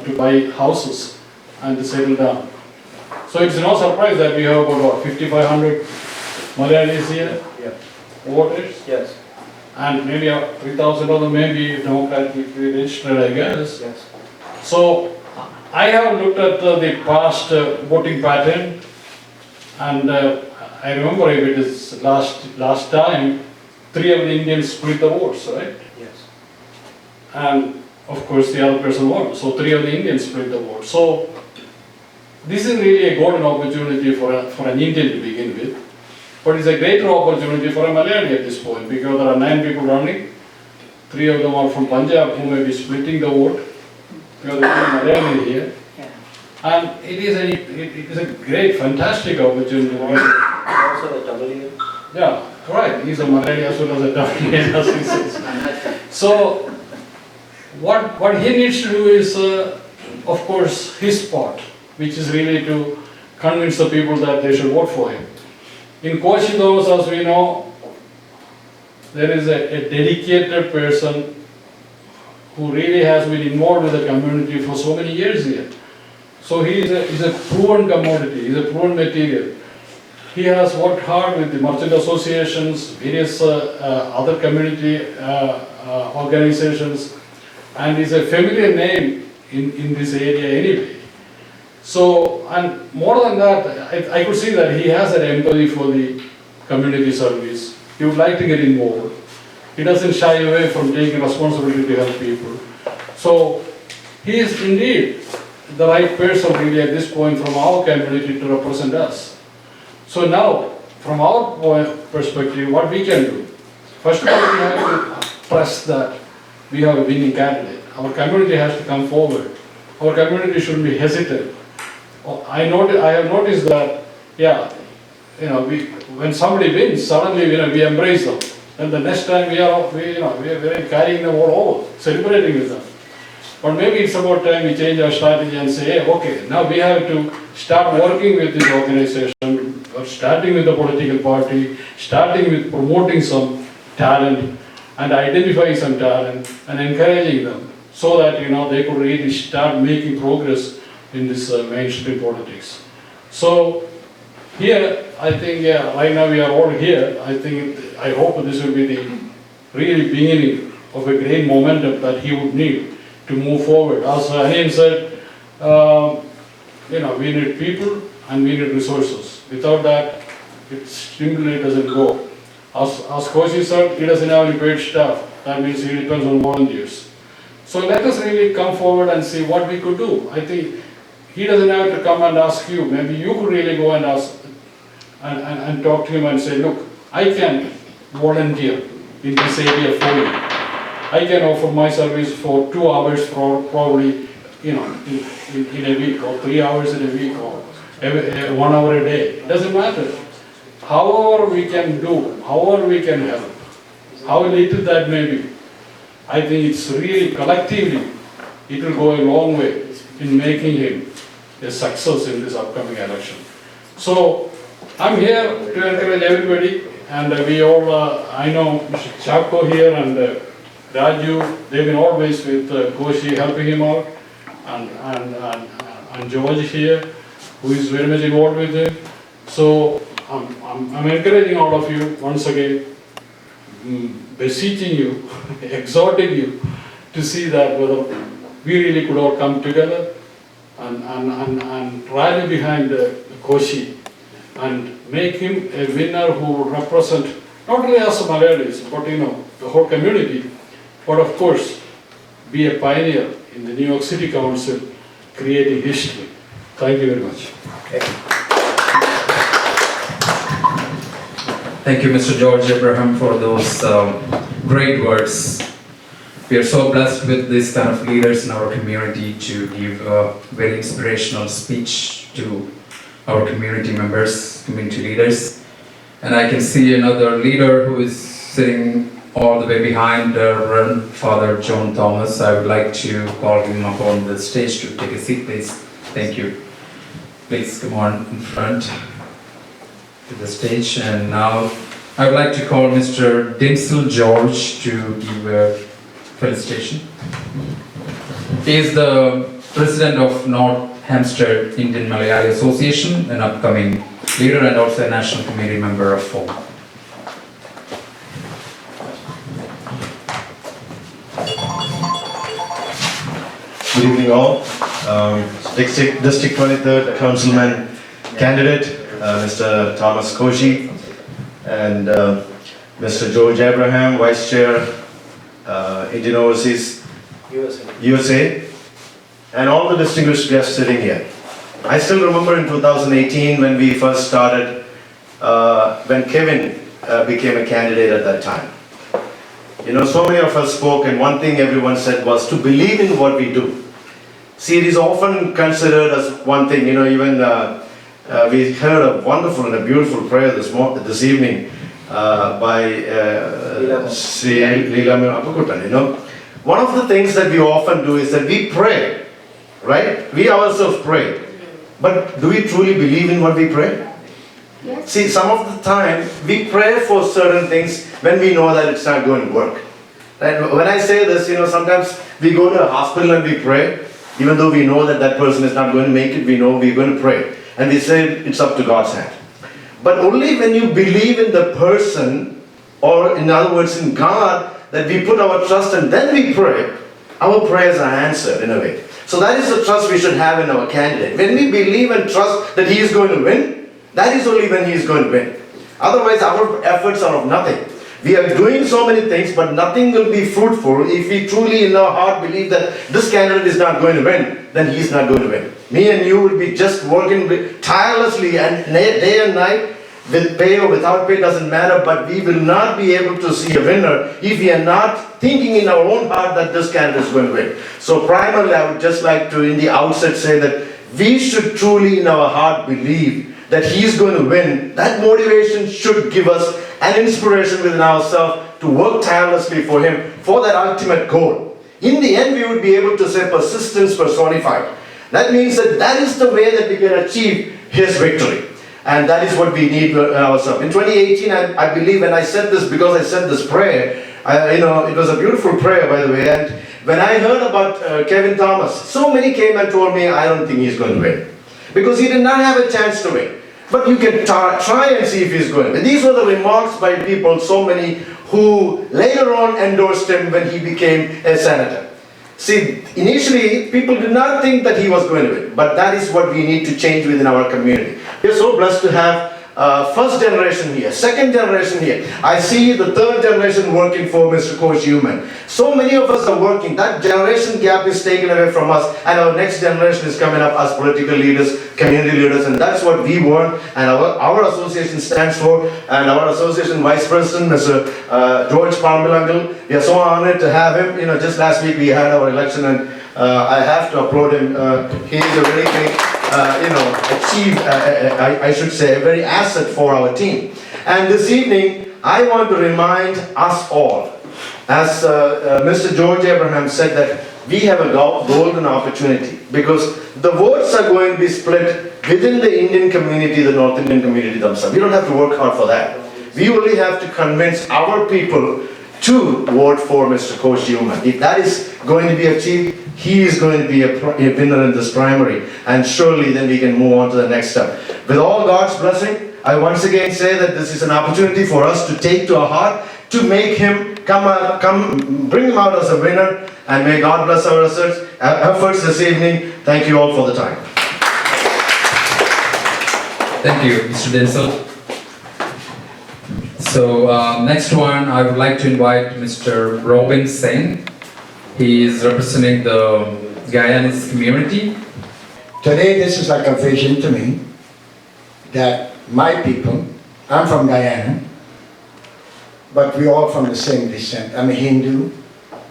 to buy houses and to settle down. So it's no surprise that we have about what, 5,500 Malayalis here, voters, Yes. and maybe 3,000 of them may be democratically registered, I guess. Yes. So I have looked at the past voting pattern, and I remember if it is last time, 3 of the Indians split the votes, right? Yes. And of course the other person won. So 3 of the Indians split the vote. So this is really a golden opportunity for an Indian to begin with. But it's a greater opportunity for a Malayali at this point, because there are 9 people running. 3 of them are from Punjab who may be splitting the vote, because there is a Malayali here. And it is a great, fantastic opportunity. Also the W. Yeah, right. He's a Malayali as well as a Tamilian, as he says. So, what he needs to do is, of course, his part, which is really to convince the people that they should vote for him. In Koshy, as we know, there is a dedicated person who really has been involved with the community for so many years here. So he's a proven commodity, he's a proven material. He has worked hard with the merchant associations, various other community organizations, and is a familiar name in this area anyway. So, and more than that, I could see that he has an empathy for the community service. He would like to get involved. He doesn't shy away from taking responsibility to help people. So, he is indeed the right person really at this point from our community to represent us. So now, from our perspective, what we can do? First of all, we have to trust that we have a winning candidate. Our community has to come forward. Our community shouldn't be hesitant. I have noticed that, when somebody wins, suddenly we embrace them. And the next time we are carrying them all over, celebrating with them. But maybe it's about time we change our strategy and say, hey, okay, now we have to start working with this organization, or starting with the political party, starting with promoting some talent and identifying some talent and encouraging them so that they could really start making progress in this mainstream politics. So here, I think, right now we are all here. I hope this will be the really beginning of a great momentum that he would need to move forward. As Anian said, we need people and we need resources. Without that, it simply doesn't go. As Koshy said, he doesn't have any paid staff. That means he depends on volunteers. So let us really come forward and see what we could do. I think he doesn't have to come and ask you. Maybe you could really go and ask and talk to him and say, look, I can volunteer in this area for you. I can offer my service for 2 hours probably, in a week, or 3 hours in a week, or 1 hour a day. It doesn't matter. However we can do, however we can help, how little that may be, I think it's really collectively, it will go a long way in making him a success in this upcoming election. So, I'm here to encourage everybody, and we all, I know Mr. Chapko here and Raju, they've been always with Koshy helping him out, and George here, who is very much involved with him. So I'm encouraging all of you once again, beseeching you, exhorting you to see that whether we really could all come together and rally behind Koshy and make him a winner who will represent not only us Malayalis, but the whole community, but of course be a pioneer in the New York City Council, creating history. Thank you very much. Thank you, Mr. George Abraham, for those great words. We are so blessed with this kind of leaders in our community to give a very inspirational speech to our community members, community leaders. And I can see another leader who is sitting all the way behind Reverend Father John Thomas. I would like to call him up on the stage to take a seat, please. Thank you. Please come on in front to the stage. And now I would like to call Mr. Dinsel George to give a felicitation. He is the president of North Hampstead Indian Malayali Association, an upcoming leader and also a national committee member of FOM. Good evening all. District 23rd Councilman candidate, Mr. Thomas Koshy, and Mr. George Abraham, Vice Chair, Indian Overseas USA, and all the distinguished guests sitting here. I still remember in 2018 when we first started, when Kevin became a candidate at that time. You know, so many of us spoke, and one thing everyone said was to believe in what we do. See, it is often considered as one thing, you know, even we heard a wonderful and a beautiful prayer this evening by Sri Leela Apakutan, you know. One of the things that we often do is that we pray, right? We ourselves pray. But do we truly believe in what we pray? Yes. See, some of the time we pray for certain things when we know that it's not going to work. Right? When I say this, you know, sometimes we go to a hospital and we pray, even though we know that that person is not going to make it, we know we're going to pray. And we say it's up to God's hand. But only when you believe in the person, or in other words, in God, that we put our trust and then we pray, our prayers are answered in a way. So that is the trust we should have in our candidate. When we believe and trust that he is going to win, that is only when he is going to win. Otherwise, our efforts are of nothing. We are doing so many things, but nothing will be fruitful if we truly in our heart believe that this candidate is not going to win, then he is not going to win. Me and you will be just working tirelessly and day and night, with pay or without pay, doesn't matter, but we will not be able to see a winner if we are not thinking in our own heart that this candidate is going to win. So primarily, I would just like to, in the outset, say that we should truly in our heart believe that he is going to win. That motivation should give us an inspiration within ourselves to work tirelessly for him, for that ultimate goal. In the end, we would be able to say persistence personified. That means that that is the way that we can achieve his victory. And that is what we need ourselves. In 2018, I believe, and I said this because I said this prayer, you know, it was a beautiful prayer, by the way. And when I heard about Kevin Thomas, so many came and told me, I don't think he's going to win. Because he did not have a chance to win. But you can try and see if he's going to win. These were the remarks by people, so many, who later on endorsed him when he became a senator. See, initially, people did not think that he was going to win, but that is what we need to change within our community. We are so blessed to have first generation here, second generation here. I see the third generation working for Mr. Koshy. So many of us are working. That generation gap is taken away from us, and our next generation is coming up as political leaders, community leaders, and that's what we want, and our association stands for, and our association vice president, Mr. George Palmilangal, we are so honored to have him. You know, just last week we had our election, and I have to applaud him. He is a very great, I should say, a very asset for our team. And this evening, I want to remind us all, as Mr. George Abraham said, that we have a golden opportunity, because the votes are going to be split within the Indian community, the North Indian community themselves. We don't have to work hard for that. We only have to convince our people to vote for Mr. Koshy. If that is going to be achieved, he is going to be a winner in this primary, and surely then we can move on to the next step. With all God's blessing, I once again say that this is an opportunity for us to take to our heart, to make him bring him out as a winner, and may God bless our efforts this evening. Thank you all for the time. Thank you, Mr. Dinsel. So next one, I would like to invite Mr. Robin Singh. He is representing the Guyanese community. Today, this is like a vision to me that my people, I'm from Guyana, but we're all from the same descent. I'm a Hindu,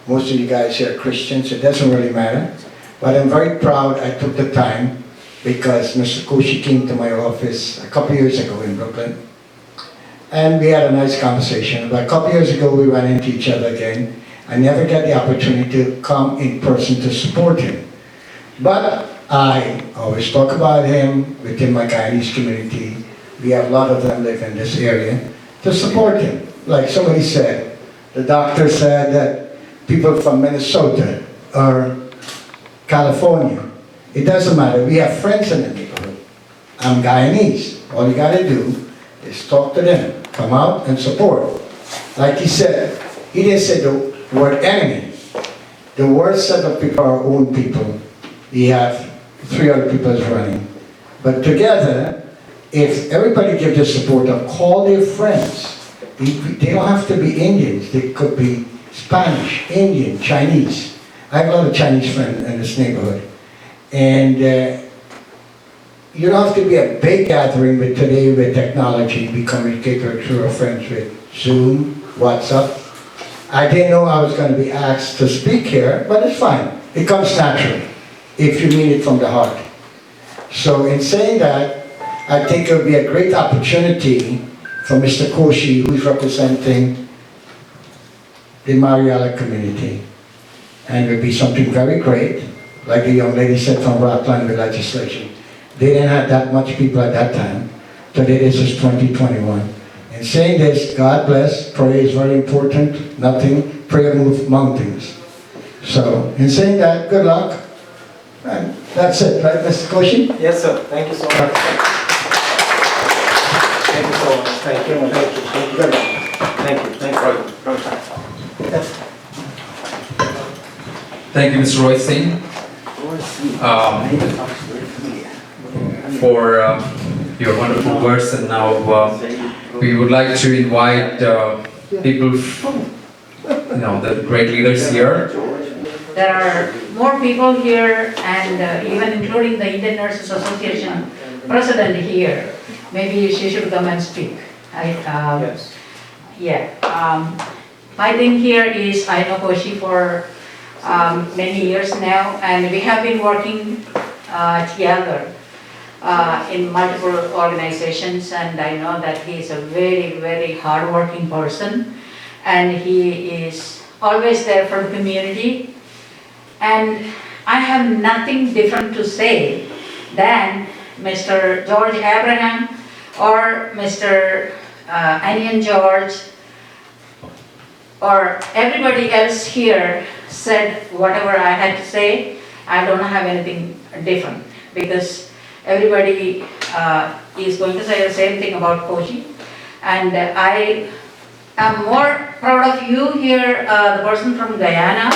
Most of you guys here are Christians, it doesn't really matter. But I'm very proud I took the time because Mr. Koshy came to my office a couple years ago in Brooklyn. And we had a nice conversation. But a couple years ago, we ran into each other again. I never got the opportunity to come in person to support him. But I always talk about him within my Guyanese community. We have a lot of them live in this area to support him. Like somebody said, the doctor said that people from Minnesota or California, it doesn't matter. We have friends in the neighborhood. I'm Guyanese. All you gotta do is talk to them. Come out and support. Like he said, he didn't say the word enemy. The word set of people are our own people. We have 3 other people is running. But together, if everybody gives their support and call their friends, they don't have to be Indians. They could be Spanish, Indian, Chinese. I have a lot of Chinese friends in this neighborhood. And you don't have to be a big gathering, but today with technology, we communicate through our friends with Zoom, WhatsApp. I didn't know I was going to be asked to speak here, but it's fine. It comes naturally, if you mean it from the heart. So in saying that, I think it would be a great opportunity for Mr. Koshy, who's representing the Mariala community. And it would be something very great, like the young lady said from Rockland with legislation. They didn't have that much people at that time. Today this is 2021. In saying this, God bless, prayer is very important. Prayer moves mountains. So, in saying that, good luck. And that's it, right, Mr. Koshy? Yes, sir. Thank you so much. Thank you so much. Thank you. Thank you. Thank you very much. Thank you. Thank you. Yes. Thank you, Mr. Roy Singh, for your wonderful words. And now we would like to invite people, the great leaders here. There are more people here, and even including the Indian Nurses Association president here. Maybe she should come and speak. Yes. Yeah. My thing here is I know Koshy for many years now, and we have been working together in multiple organizations, and I know that he is a very, very hardworking person, and he is always there for the community. And I have nothing different to say than Mr. George Abraham or Mr. Anian George or everybody else here said whatever I had to say. I don't have anything different because everybody is going to say the same thing about Koshy. And I am more proud of you here, the person from Guyana.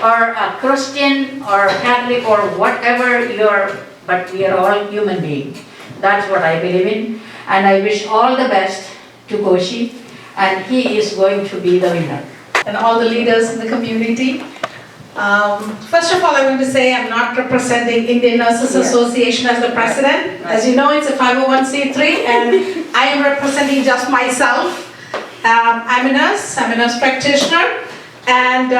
Or a Christian or Catholic or whatever you are, but we are all human beings. That's what I believe in. And I wish all the best to Koshy, and he is going to be the winner. And all the leaders in the community. First of all, I want to say I'm not representing Indian Nurses Association as the president. As you know, it's a 501c3, and I am representing just myself. I'm a nurse practitioner, and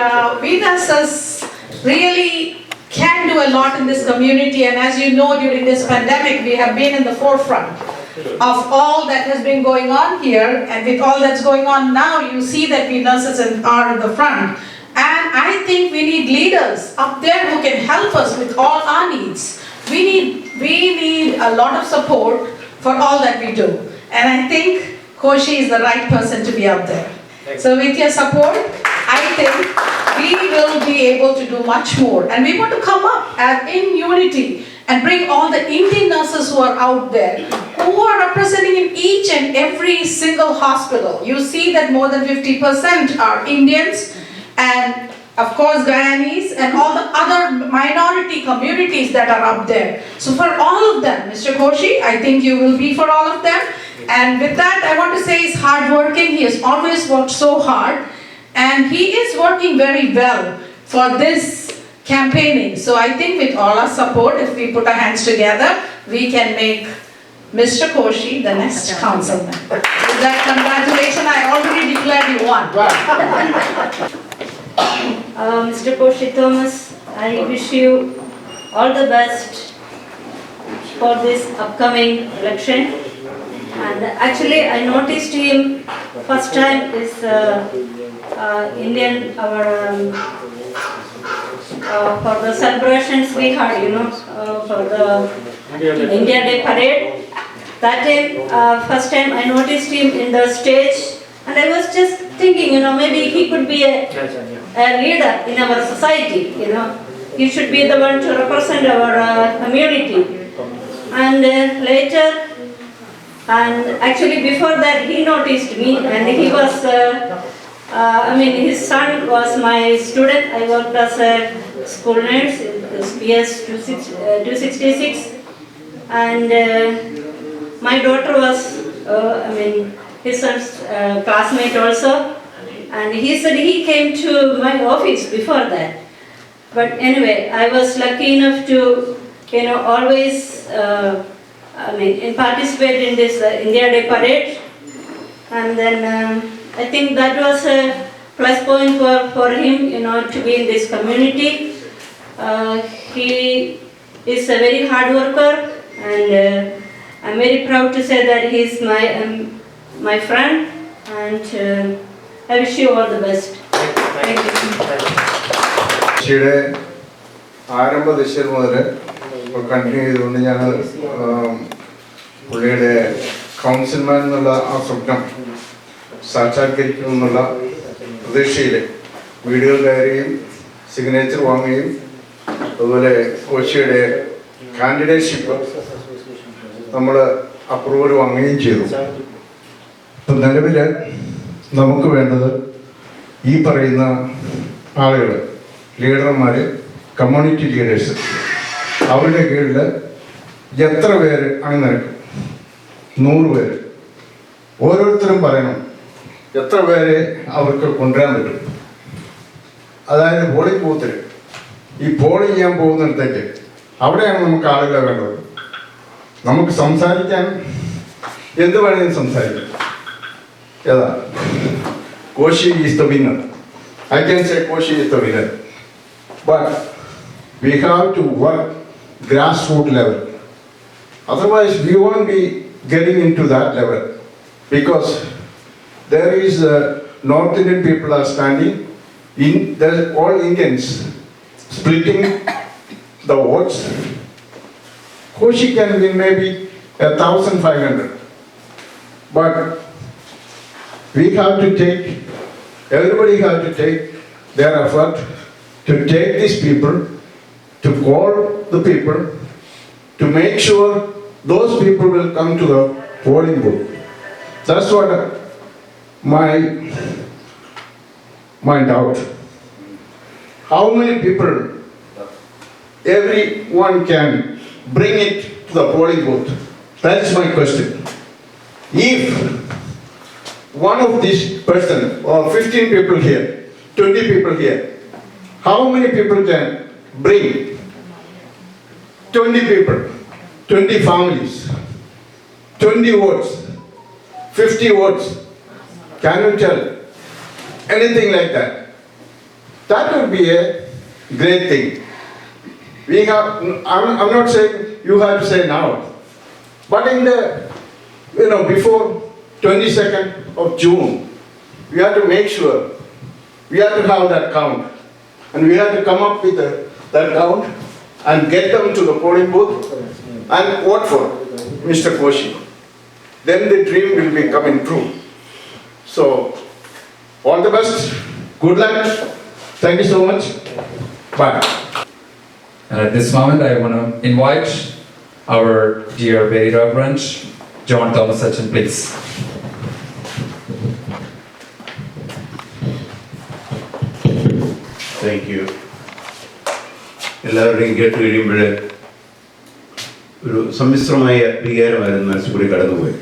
we nurses really can do a lot in this community. And as you know, during this pandemic, we have been in the forefront of all that has been going on here, and with all that's going on now, you see that we nurses are in the front. And I think we need leaders up there who can help us with all our needs. We need a lot of support for all that we do. And I think Koshy is the right person to be up there. So with your support, I think we will be able to do much more. And we want to come up in unity and bring all the Indian nurses who are out there, who are representing in each and every single hospital. You see that more than 50% are Indians, and of course Guyanese, and all the other minority communities that are up there. So for all of them, Mr. Koshy, I think you will be for all of them. And with that, I want to say he's hardworking. He has always worked so hard, and he is working very well for this campaigning. So I think with all our support, if we put our hands together, we can make Mr. Koshy, the next councilman. With that congratulations, I already declared you won. Mr. Koshy Thomas, I wish you all the best for this upcoming election. And actually, I noticed him first time is Indian for the celebrations we had, for the India Day parade. That time, first time I noticed him in the stage, and I was just thinking, maybe he could be a leader in our society. He should be the one to represent our community. And later, and actually before that, he noticed me, and he was. His son was my student. I worked as a school nurse in PS 266, and my daughter was, his son's classmate also, and he said he came to my office before that. But anyway, I was lucky enough to, always, participate in this India Day parade, and then. I think that was a plus point for him, to be in this community. He is a very hard worker, and I'm very proud to say that he's my friend, and I wish you all the best. Thank you. Chile, ആരംഭ ദിശയിൽ മുതൽ continue ചെയ്തുകൊണ്ട് ഞാൻ പുള്ളിയുടെ കൗൺസിൽമാൻ എന്നുള്ള ആ സ്വപ്നം സാക്ഷാത്കരിക്കുമെന്നുള്ള പ്രതീക്ഷയിൽ വീടുകൾ കയറുകയും സിഗ്നേച്ചർ വാങ്ങുകയും അതുപോലെ കോശിയുടെ കാൻഡിഡേറ്റ്ഷിപ്പ് നമ്മൾ അപ്രൂവൽ വാങ്ങുകയും ചെയ്തു. ഇപ്പം നിലവിൽ നമുക്ക് വേണ്ടത് ഈ പറയുന്ന ആളുകൾ, ലീഡർമാർ, കമ്മ്യൂണിറ്റി ലീഡേഴ്സ്, അവരുടെ കീഴിൽ എത്ര പേര് അണിനിരക്കും? 100 പേര്. ഓരോരുത്തരും പറയണം എത്ര പേരെ അവർക്ക് കൊണ്ടുവരാൻ പറ്റും. അതായത് പോളിംഗ് ബൂത്തിൽ ഈ പോളിംഗ് ചെയ്യാൻ പോകുന്നിടത്തേക്ക് അവിടെയാണ് നമുക്ക് ആളുകളെ വേണ്ടത്. നമുക്ക് സംസാരിക്കാൻ എന്ത് വേണമെങ്കിലും സംസാരിക്കാം. ഏതാ Koshy is the winner. I can say Koshy is the winner. But we have to work grassroots level. Otherwise, we won't be getting into that level. Because there is North Indian people are standing in, there's all Indians splitting the votes. Koshy can win maybe 1,500. But we have to take, everybody have to take their effort to take these people, to call the people, to make sure those people will come to the polling booth. That's what my doubt. How many people everyone can bring it to the polling booth? That's my question. If one of these person, or 15 people here, 20 people here, how many people can bring 20 people, 20 families, 20 votes, 50 votes? Can you tell anything like that? That would be a great thing. We have, I'm not saying you have to say now, but in the, before 22nd of June, we have to make sure, we have to have that count, and we have to come up with that count and get them to the polling booth and vote for Mr. Koshy. Then the dream will be coming true. So, all the best, good luck, thank you so much, bye. And at this moment, I want to invite our dear, very reverend John Thomas Sachin, please. Thank you. എല്ലാവരുടെയും കേട്ട് കഴിയുമ്പോൾ ഒരു സമ്മിശ്രമായ വികാരമായിരുന്നു മനസ്സിലൂടെ കടന്നുപോയത്.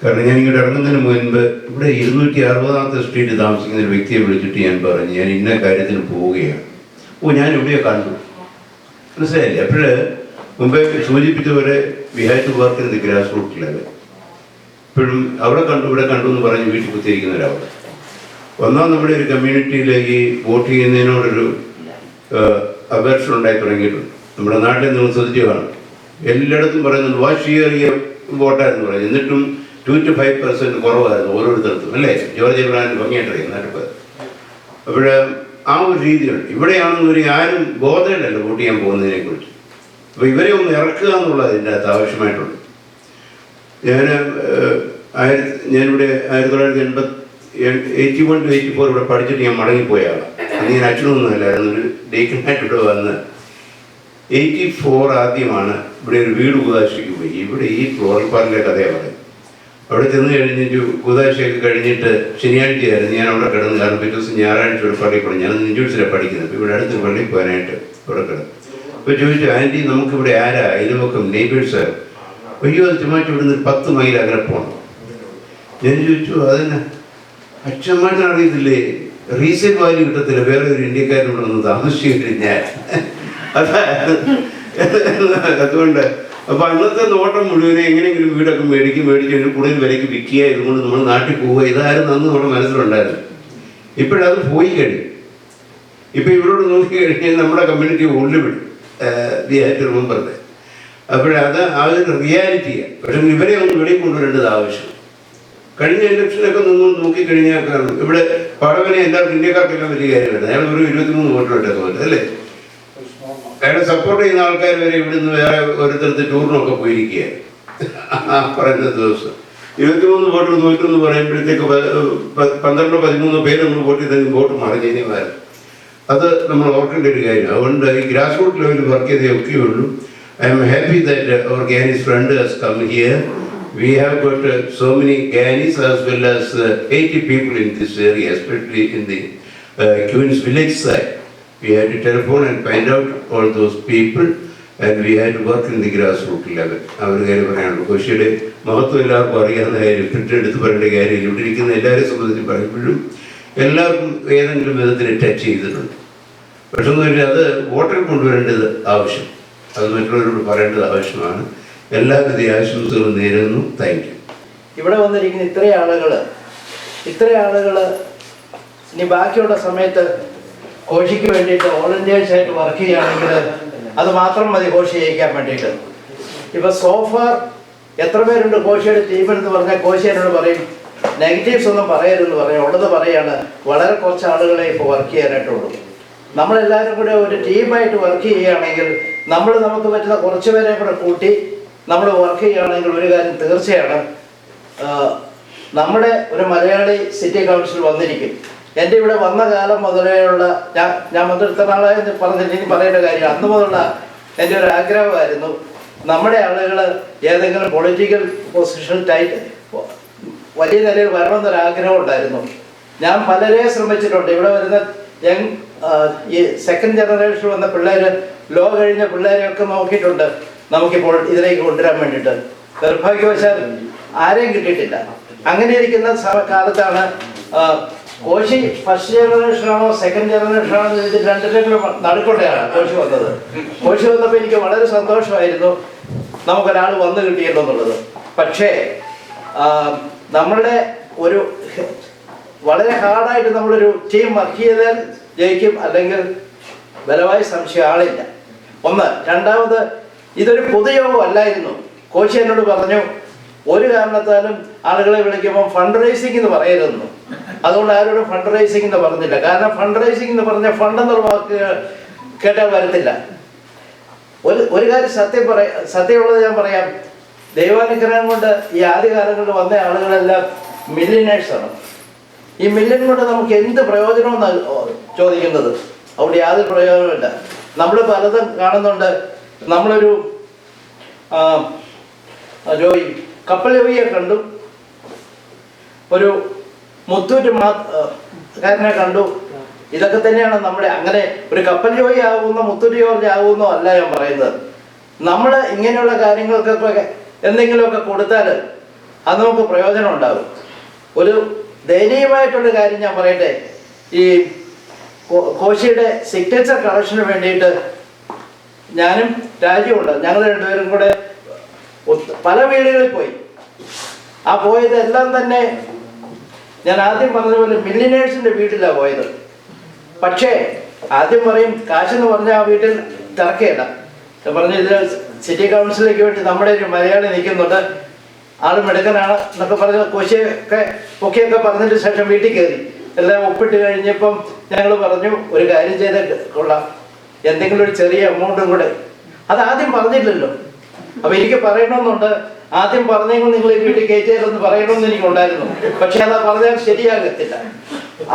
കാരണം ഞാൻ ഇങ്ങോട്ട് ഇറങ്ങുന്നതിന് മുൻപ് ഇവിടെ 260ാമത്തെ സ്ട്രീറ്റിൽ താമസിക്കുന്ന ഒരു വ്യക്തിയെ വിളിച്ചിട്ട് ഞാൻ പറഞ്ഞു, ഞാൻ ഇന്ന കാര്യത്തിന് പോവുകയാണ്. ഞാൻ എവിടെയോ കണ്ടു, മനസ്സിലായില്ലേ? അപ്പോൾ മുമ്പേ സൂചിപ്പിച്ചതുപോലെ we have to work in the grass root level. ഇപ്പോഴും അവിടെ കണ്ടു ഇവിടെ കണ്ടു എന്ന് പറഞ്ഞ് വീട്ടിൽ കുത്തിയിരിക്കുന്ന ഒരാളാണ്. ഒന്നാം നമ്മുടെ ഒരു കമ്മ്യൂണിറ്റിയിലേക്ക് വോട്ട് ചെയ്യുന്നതിനോടൊരു അപേക്ഷ ഉണ്ടായി തുടങ്ങിയിട്ടുണ്ട്. നമ്മുടെ നാട്ടിൽ നിങ്ങൾ ശ്രദ്ധിച്ചു കാണും, എല്ലായിടത്തും പറയുന്നുണ്ട് വാശിയേറിയ വോട്ടായിരുന്നു പറയുന്നത്. എന്നിട്ടും 2 to 5% കുറവായിരുന്നു ഓരോരുത്തർക്കും, അല്ലേ? ജോർജ് എബ്രഹാമിന് ഭംഗിയായിട്ടറിയാം നാട്ടിൽ. അപ്പോൾ ആ ഒരു രീതിയുണ്ട്. ഇവിടെയാണെന്ന് ഒരു ആരും ബോധമില്ലല്ലോ വോട്ട് ചെയ്യാൻ പോകുന്നതിനെ കുറിച്ച്. അപ്പോൾ ഇവരെ ഒന്ന് ഇറക്കുക എന്നുള്ളത് ഇതിൻ്റെ അകത്ത് ആവശ്യമായിട്ടുണ്ട്. ഞാനിവിടെ 1981 to 84 ഇവിടെ പഠിച്ചിട്ട് ഞാൻ മടങ്ങിപ്പോയാണ്. അന്ന് ഞാൻ അച്ഛനൊന്നും അല്ലായിരുന്നു, ഒരു ഡേക്കനായിട്ട് ഇവിടെ വന്ന് 84 ആദ്യമാണ് ഇവിടെ ഒരു വീട് കുതാശിക്ക് പോയി. ഇവിടെ ഈ ഫ്ലോറൽ പാർക്കിലെ കഥയാണ് പറയുന്നത്. അവിടെ ചെന്ന് കഴിഞ്ഞിട്ട് കുതാശയൊക്കെ കഴിഞ്ഞിട്ട് ശനിയാഴ്ചയായിരുന്നു ഞാൻ അവിടെ കിടന്ന്. കാരണം പിറ്റേ ദിവസം ഞായറാഴ്ച ഒരു പള്ളിയിൽ പോയി. ഞാൻ നെഞ്ചൂഴ്സിലാണ് പഠിക്കുന്നത്. അപ്പോൾ ഇവിടെ അടുത്തൊരു പള്ളിയിൽ പോകാനായിട്ട് അവിടെ കിടന്നു. അപ്പോൾ ചോദിച്ചു, ആൻറ്റി നമുക്കിവിടെ ആരാ അയൽവക്കം നെയ്ബേഴ്സാണ്? അയ്യോ അത് ചുമ്മാറ്റ് ഇവിടുന്ന് 10 മൈൽ അകലെ പോകണം. ഞാൻ ചോദിച്ചു, അതിന് അച്ഛന്മാരുടെ അറിയത്തില്ലേ, റീസെയിൽ വാല്യൂ കിട്ടത്തില്ല, വേറെ ഒരു ഇന്ത്യക്കാരനോടൊന്നും താമസിച്ചിട്ടില്ല ഞാൻ. അതുകൊണ്ട് അപ്പോൾ അന്നത്തെ നോട്ടം മുഴുവനെ എങ്ങനെയെങ്കിലും വീടൊക്കെ മേടിച്ച് കൂടുതൽ വിലയ്ക്ക് വിൽക്കുക, ഇതുകൊണ്ട് നമ്മൾ നാട്ടിൽ പോവുക, ഇതായിരുന്നു അന്ന് നമ്മുടെ മനസ്സിലുണ്ടായിരുന്നു. ഇപ്പോഴത് പോയി കഴിഞ്ഞു. ഇപ്പം ഇവരോട് നോക്കിക്കഴിഞ്ഞാൽ നമ്മുടെ കമ്മ്യൂണിറ്റി ഉള്ളിൽ വിടും, they have to remember that. അപ്പോഴത് ആ ഒരു റിയാലിറ്റിയാണ്. പക്ഷെ ഇവരെ ഒന്ന് വെളിയിൽ കൊണ്ടുവരേണ്ടത് ആവശ്യം. കഴിഞ്ഞ ഇലക്ഷനൊക്കെ നിന്ന് നോക്കിക്കഴിഞ്ഞാൽ കാരണം ഇവിടെ പടവനെ എല്ലാവർക്കും ഇന്ത്യക്കാർക്കെല്ലാം വലിയ കാര്യമായിരുന്നു. അയാൾ ഒരു 23 വോട്ട് കിട്ടുന്നത് അല്ലേ? അയാളെ സപ്പോർട്ട് ചെയ്യുന്ന ആൾക്കാർ വരെ ഇവിടുന്ന് വേറെ ഓരോരുത്തരത്ത് ടൂറിനൊക്കെ പോയിരിക്കുകയാണ് പറയുന്ന ദിവസം. 23 വോട്ട് തോറ്റെന്ന് പറയുമ്പോഴത്തേക്ക് 12-13 പേര് നമ്മൾ വോട്ട് ചെയ്തെങ്കിൽ വോട്ട് മറിഞ്ഞേമാരും. അത് നമ്മൾ ഓർക്കേണ്ട ഒരു കാര്യം. അതുകൊണ്ട് ഈ ഗ്രാസ് റൂട്ട് ലെവലിൽ വർക്ക് ചെയ്തേ ഒക്കെയുള്ളൂ. I am happy that our Ghanese friend has come here. We have got so many Ghanese as well as 80 people in this area, especially in the Queen's village side. We had to telephone and find out all those people, and we had to work in the grassroots level. അവർ കാര്യം പറയാനുള്ളൂ. കോശിയുടെ മഹത്വം എല്ലാവർക്കും അറിയാവുന്ന കാര്യം, എടുത്ത് പറയേണ്ട കാര്യം. ഇവിടെ ഇരിക്കുന്ന എല്ലാവരെയും സംബന്ധിച്ച് പറയുമ്പോഴും എല്ലാവർക്കും ഏതെങ്കിലും വിധത്തിൽ ടച്ച് ചെയ്തിട്ടുണ്ട്. പക്ഷെ അത് വോട്ടിൽ കൊണ്ടുവരേണ്ടത് ആവശ്യം, അത് മറ്റുള്ളവരോട് പറയേണ്ടത് ആവശ്യമാണ്. എല്ലാവിധ ആശംസകളും നേരുന്നു. Thank you. ഇവിടെ വന്നിരിക്കുന്ന ഇത്രയും ആളുകൾ ഇനി ബാക്കിയുള്ള സമയത്ത് കോശിക്ക് വേണ്ടിയിട്ട് വോളണ്ടിയേഴ്സായിട്ട് വർക്ക് ചെയ്യുകയാണെങ്കിൽ അത് മാത്രം മതി കോശി ജയിക്കാൻ വേണ്ടിയിട്ട്. ഇപ്പോൾ സോഫാർ എത്ര പേരുണ്ട് കോശിയുടെ ടീമെന്ന് പറഞ്ഞാൽ കോശി എന്നോട് പറയും നെഗറ്റീവ്സ് ഒന്നും പറയരുതെന്ന് പറയും. ഉള്ളത് പറയാണ്, വളരെ കുറച്ച് ആളുകളെ ഇപ്പോൾ വർക്ക് ചെയ്യാനായിട്ടുള്ളൂ. നമ്മളെല്ലാവരും കൂടെ ഒരു ടീമായിട്ട് വർക്ക് ചെയ്യുകയാണെങ്കിൽ നമുക്ക് പറ്റുന്ന കുറച്ച് പേരെ കൂടെ കൂട്ടി നമ്മൾ വർക്ക് ചെയ്യുകയാണെങ്കിൽ ഒരു കാര്യം തീർച്ചയാണ്, നമ്മുടെ ഒരു മലയാളി സിറ്റി കൗൺസിൽ വന്നിരിക്കും. എൻ്റെ ഇവിടെ വന്ന കാലം മുതലേയുള്ള ഞാൻ ഇത്ര നാളായെന്ന് പറഞ്ഞിട്ട് ഇനി പറയേണ്ട കാര്യം, അന്ന് മുതലുള്ള എൻ്റെ ഒരു ആഗ്രഹമായിരുന്നു നമ്മുടെ ആളുകൾ ഏതെങ്കിലും പൊളിറ്റിക്കൽ പൊസിഷൻ വലിയ നിലയിൽ വരണമെന്നൊരാഗ്രഹം ഉണ്ടായിരുന്നു. ഞാൻ പലരെ ശ്രമിച്ചിട്ടുണ്ട്. ഇവിടെ വരുന്ന ഈ സെക്കൻഡ് ജനറേഷൻ വന്ന പിള്ളേർ, ലോ കഴിഞ്ഞ പിള്ളേരെയൊക്കെ നോക്കിയിട്ടുണ്ട് നമുക്കിപ്പോൾ ഇതിലേക്ക് കൊണ്ടുവരാൻ വേണ്ടിയിട്ട്. നിർഭാഗ്യവശാൽ ആരെയും കിട്ടിയിട്ടില്ല. അങ്ങനെ ഇരിക്കുന്ന കാലത്താണ് കോശി ഫസ്റ്റ് ജനറേഷനാണോ സെക്കൻഡ് ജനറേഷനാണോ ഇത് രണ്ടിലും നടുക്കൊണ്ടയാണ് കോശി വന്നത്. കോശി വന്നപ്പോൾ എനിക്ക് വളരെ സന്തോഷമായിരുന്നു നമുക്കൊരാൾ വന്നു കിട്ടിയല്ലോ എന്നുള്ളത്. പക്ഷേ നമ്മളുടെ ഒരു വളരെ ഹാർഡായിട്ട് നമ്മളൊരു ടീം വർക്ക് ചെയ്താൽ ജയിക്കും, അല്ലെങ്കിൽ ബലമായി സംശയം ആളില്ല. ഒന്ന്. രണ്ടാമത്, ഇതൊരു പൊതുയോഗം അല്ലായിരുന്നു. കോശി എന്നോട് പറഞ്ഞു ഒരു കാരണത്താലും ആളുകളെ വിളിക്കുമ്പോൾ ഫണ്ട് റൈസിംഗ് എന്ന് പറയരുതെന്നു. അതുകൊണ്ട് ആരോടും ഫണ്ട് റൈസിംഗ് എന്ന് പറഞ്ഞില്ല. കാരണം ഫണ്ട് റൈസിംഗ് എന്ന് പറഞ്ഞാൽ ഫണ്ട് എന്നുള്ള വാക്ക് കേട്ടാൽ വരത്തില്ല. ഒരു കാര്യം സത്യമുള്ളത് ഞാൻ പറയാം, ദൈവാനുഗ്രഹം കൊണ്ട് ഈ ആദ്യകാലങ്ങളിൽ വന്ന ആളുകളെല്ലാം മില്യനേഴ്സാണ്. ഈ മില്യൻ കൊണ്ട് നമുക്ക് എന്ത് പ്രയോജനമെന്നാണ് ചോദിക്കുന്നത്. അവിടെ യാതൊരു പ്രയോജനമില്ല. നമ്മൾ പലതും കാണുന്നുണ്ട്. നമ്മളൊരു കപ്പൽ ജോയിയെ കണ്ടു, ഒരു മുത്തൂറ്റ് കാരനെ കണ്ടു. ഇതൊക്കെ തന്നെയാണ് നമ്മുടെ. അങ്ങനെ ഒരു കപ്പൽ ജോയി ആകുന്ന മുത്തൂറ്റ് ജോർജ് ആകുന്നോ അല്ല ഞാൻ പറയുന്നത്. നമ്മൾ ഇങ്ങനെയുള്ള കാര്യങ്ങൾക്കൊക്കെ എന്തെങ്കിലുമൊക്കെ കൊടുത്താൽ അത് നമുക്ക് പ്രയോജനം ഉണ്ടാകും. ഒരു ദയനീയമായിട്ടുള്ള കാര്യം ഞാൻ പറയട്ടെ, ഈ കോശിയുടെ സിഗ്നേച്ചർ കളക്ഷന് വേണ്ടിയിട്ട് ഞാനും രാജുവുണ്ട്, ഞങ്ങൾ രണ്ടുപേരും കൂടെ പല വീടുകളിൽ പോയി. ആ പോയതെല്ലാം തന്നെ ഞാൻ ആദ്യം പറഞ്ഞതുപോലെ മില്ലിനേഴ്സിൻ്റെ വീട്ടിലാണ് പോയത്. പക്ഷേ ആദ്യം പറയും കാശെന്ന് പറഞ്ഞാൽ ആ വീട്ടിൽ തിറക്കുകയില്ല. പറഞ്ഞ ഇതിൽ സിറ്റി കൗൺസിലേക്ക് വേണ്ടി നമ്മുടെ ഒരു മലയാളി നിൽക്കുന്നുണ്ട്, ആൾ മിടുക്കനാണ് എന്നൊക്കെ പറഞ്ഞ് പൊക്കിയൊക്കെ പറഞ്ഞതിന് ശേഷം വീട്ടിൽ കയറി എല്ലാം ഒപ്പിട്ട് കഴിഞ്ഞപ്പം ഞങ്ങൾ പറഞ്ഞു ഒരു കാര്യം ചെയ്ത് കൊള്ളാം, എന്തെങ്കിലും ഒരു ചെറിയ എമൗണ്ടും കൂടെ. അത് ആദ്യം പറഞ്ഞില്ലല്ലോ. അപ്പം എനിക്ക് പറയണമെന്നുണ്ട്, ആദ്യം പറഞ്ഞെങ്കിൽ നിങ്ങൾ ഈ വീട്ടിൽ കയറ്റിയാലെന്ന് പറയണമെന്ന് എനിക്കുണ്ടായിരുന്നു. പക്ഷെ അതാ പറഞ്ഞാൽ ശരിയാകത്തില്ല.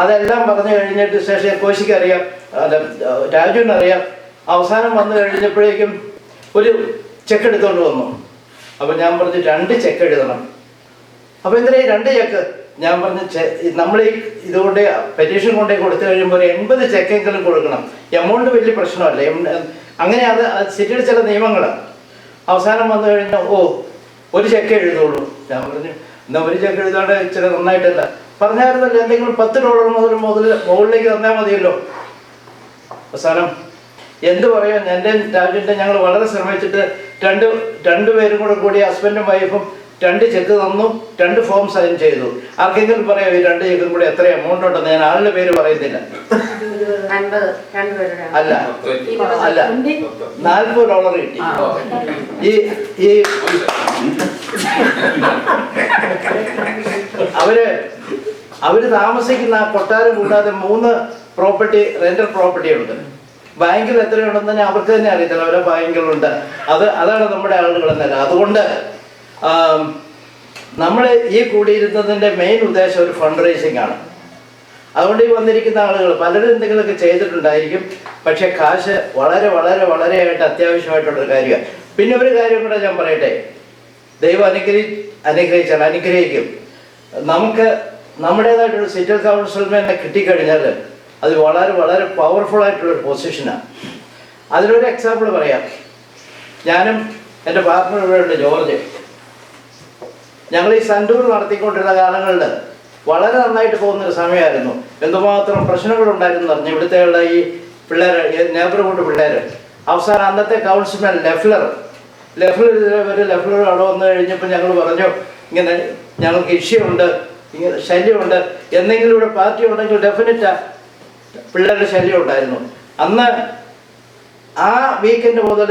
അതെല്ലാം പറഞ്ഞു കഴിഞ്ഞിട്ട് ശേഷം കോശിക്ക് അറിയാം, അല്ല രാജുവിനറിയാം. അവസാനം വന്നു കഴിഞ്ഞപ്പോഴേക്കും ഒരു ചെക്ക് എടുത്തുകൊണ്ട് വന്നു. അപ്പം ഞാൻ പറഞ്ഞു 2 ചെക്ക് എഴുതണം. അപ്പം എന്തിനാ 2 ചെക്ക്? ഞാൻ പറഞ്ഞു നമ്മൾ ഈ ഇതുകൊണ്ട് പെറ്റീഷൻ കൊണ്ടേ കൊടുത്തു കഴിയുമ്പോൾ ഒരു 80 ചെക്കെങ്കിലും കൊടുക്കണം. എമൗണ്ട് വലിയ പ്രശ്നമല്ല. അങ്ങനെ അത് സിറ്റിയുടെ ചില നിയമങ്ങളാണ്. അവസാനം വന്നു കഴിഞ്ഞാൽ ഒരു ചെക്ക് എഴുതുള്ളൂ. ഞാൻ പറഞ്ഞു എന്നാൽ ഒരു ചെക്ക് എഴുതാണ്ട് ഇച്ചിരി നന്നായിട്ടല്ല പറഞ്ഞായിരുന്നല്ലോ, എന്തെങ്കിലും $10 മുകളിലേക്ക് തന്നാൽ മതിയല്ലോ. അവസാനം എന്ത് പറയാം, എൻ്റെ രാജുവിൻ്റെ ഞങ്ങൾ വളരെ ശ്രമിച്ചിട്ട് രണ്ടുപേരും കൂടി ഹസ്ബൻഡും വൈഫും 2 ചെക്ക് തന്നു, 2 ഫോം സൈൻ ചെയ്തു. ആർക്കെങ്കിലും പറയാം ഈ 2 ചെക്കും കൂടി എത്ര എമൗണ്ട് ഉണ്ടെന്ന്? ഞാൻ ആളുടെ പേര് പറയുന്നില്ല. അല്ല $40 കിട്ടി. ഈ അവര് താമസിക്കുന്ന ആ കൊട്ടാരം കൂടാതെ 3 പ്രോപ്പർട്ടി റെന്റൽ പ്രോപ്പർട്ടി ഉണ്ട്. ബാങ്കിൽ എത്രയുണ്ടെന്ന് തന്നെ അവർക്ക് തന്നെ അറിയത്തില്ല. അവരെ ബാങ്കുകളുണ്ട്. അതാണ് നമ്മുടെ ആളുകളെന്നല്ല. അതുകൊണ്ട് നമ്മൾ ഈ കൂടിയിരുന്നതിൻ്റെ മെയിൻ ഉദ്ദേശം ഒരു ഫണ്ട് റേസിംഗ് ആണ്. അതുകൊണ്ട് ഈ വന്നിരിക്കുന്ന ആളുകൾ പലരും എന്തെങ്കിലുമൊക്കെ ചെയ്തിട്ടുണ്ടായിരിക്കും. പക്ഷേ കാശ് വളരെ വളരെ വളരെയായിട്ട് അത്യാവശ്യമായിട്ടുള്ളൊരു കാര്യമാണ്. പിന്നെ ഒരു കാര്യം കൂടെ ഞാൻ പറയട്ടെ, ദൈവം അനുഗ്രഹിക്കും. നമുക്ക് നമ്മുടേതായിട്ടൊരു സിറ്റി കൗൺസിൽമാനെ കിട്ടിക്കഴിഞ്ഞാൽ അത് വളരെ വളരെ പവർഫുൾ ആയിട്ടുള്ളൊരു പൊസിഷനാണ്. അതിലൊരു എക്സാമ്പിൾ പറയാം. ഞാനും എൻ്റെ പാർട്ട്ണർ ഇവിടെയുണ്ട്, ജോർജ്. ഞങ്ങൾ ഈ സന്തൂർ നടത്തിക്കൊണ്ടിരുന്ന കാലങ്ങളിൽ വളരെ നന്നായിട്ട് പോകുന്നൊരു സമയമായിരുന്നു. എന്തുമാത്രം പ്രശ്നങ്ങളുണ്ടായിരുന്നു പറഞ്ഞ് ഇവിടുത്തെയുള്ള ഈ പിള്ളേർ, നെയ്ബർഹുഡ് പിള്ളേർ. അവസാനം അന്നത്തെ കൗൺസിൽമാൻ ലെഫ്ലർ അവിടെ വന്നു കഴിഞ്ഞപ്പോൾ ഞങ്ങൾ പറഞ്ഞു ഇങ്ങനെ ഞങ്ങൾക്ക് ഇഷ്യുണ്ട്, ഇങ്ങനെ ശല്യമുണ്ട്, എന്തെങ്കിലും ഇവിടെ പാർട്ടി ഉണ്ടെങ്കിൽ ഡെഫിനറ്റാ പിള്ളേരുടെ ശല്യം ഉണ്ടായിരുന്നു. അന്ന് ആ വീക്കെൻഡ് മുതൽ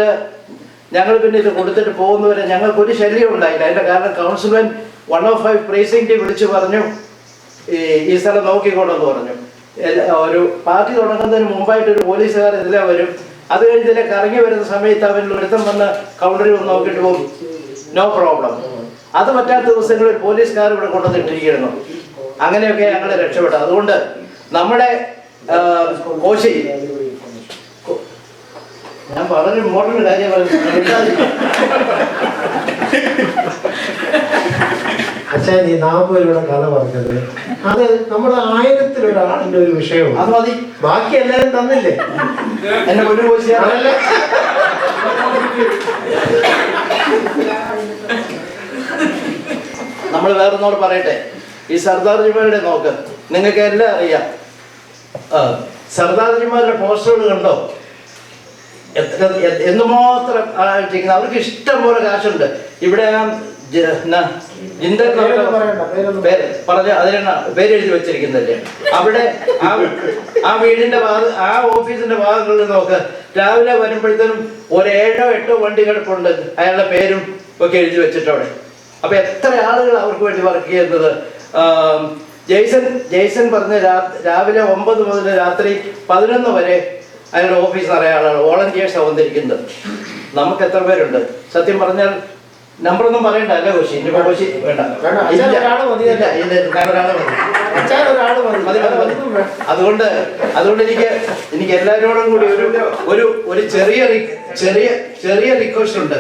ഞങ്ങൾ പിന്നെ ഇത് കൊടുത്തിട്ട് പോകുന്നവരെ ഞങ്ങൾക്കൊരു ശല്യം ഉണ്ടായില്ല. അതിൻ്റെ കാരണം കൗൺസിൽമാൻ 105 പ്രീസിംഗ് വിളിച്ച് പറഞ്ഞു ഈ സ്ഥലം നോക്കിക്കൊണ്ടെന്ന് പറഞ്ഞു. ഒരു പാർട്ടി തുടങ്ങുന്നതിന് മുമ്പായിട്ടൊരു പോലീസുകാർ ഇതിലെ വരും. അത് കഴിഞ്ഞ് ഇതിലെ കറങ്ങി വരുന്ന സമയത്ത് അവരിൽ ഒരുത്തം വന്ന് കൗണ്ടറിൽ വന്ന് നോക്കിയിട്ട് പോകും, നോ പ്രോബ്ലം. അത് പറ്റാത്ത ദിവസങ്ങളിൽ പോലീസുകാർ ഇവിടെ കൊണ്ടുവന്നിട്ടിരിക്കുന്നു. അങ്ങനെയൊക്കെ ഞങ്ങൾ രക്ഷപ്പെട്ടു. അതുകൊണ്ട് നമ്മുടെ കോശി, ഞാൻ വളരെ മോഡേൺ കാര്യം അച്ഛൻ ഈ 40 കഥ പറഞ്ഞത് അത് നമ്മുടെ 1000-1 ഒരു വിഷയവും. അത് മതി, ബാക്കി എല്ലാവരും തന്നില്ലേ? എന്നെ ഒരു കോശിയാണല്ലേ. നമ്മൾ വേറൊന്നോട് പറയട്ടെ, ഈ സർദാർജിമാരുടെ നോക്ക്, നിങ്ങൾക്ക് എല്ലാം അറിയാം. സർദാർജിമാരുടെ പോസ്റ്ററുകൾ കണ്ടോ? എന്തുമാത്രം ആയിട്ടിരിക്കുന്നത്. അവർക്ക് ഇഷ്ടം പോലെ കാശുണ്ട്. ഇവിടെ പറഞ്ഞ അതിനാണ് പേരെഴുതി വെച്ചിരിക്കുന്നതല്ലേ. അവിടെ ആ വീടിന്റെ ആ ഓഫീസിന്റെ ഭാഗങ്ങളിൽ നോക്ക്, രാവിലെ വരുമ്പോഴത്തേനും ഒരു 7-8 വണ്ടി കിടപ്പുണ്ട് അയാളുടെ പേരും ഒക്കെ എഴുതി വെച്ചിട്ട് അവിടെ. അപ്പൊ എത്ര ആളുകൾ അവർക്ക് വേണ്ടി വർക്ക് ചെയ്യുന്നത്. ജെയ്സൺ പറഞ്ഞ രാവിലെ 9 മുതൽ രാത്രി 11 വരെ അയാളുടെ ഓഫീസ് നിറയെ ആളുകൾ വോളണ്ടിയേഴ്സാണ് വന്നിരിക്കുന്നത്. നമുക്ക് എത്ര പേരുണ്ട്? സത്യം പറഞ്ഞാൽ നമ്പറൊന്നും പറയണ്ട അല്ലേ കോശി? ഇനി കോശി വേണ്ട, അതുകൊണ്ട് എനിക്ക് എല്ലാവരോടും കൂടി ഒരു ചെറിയ റിക്വസ്റ്റ് ഉണ്ട്.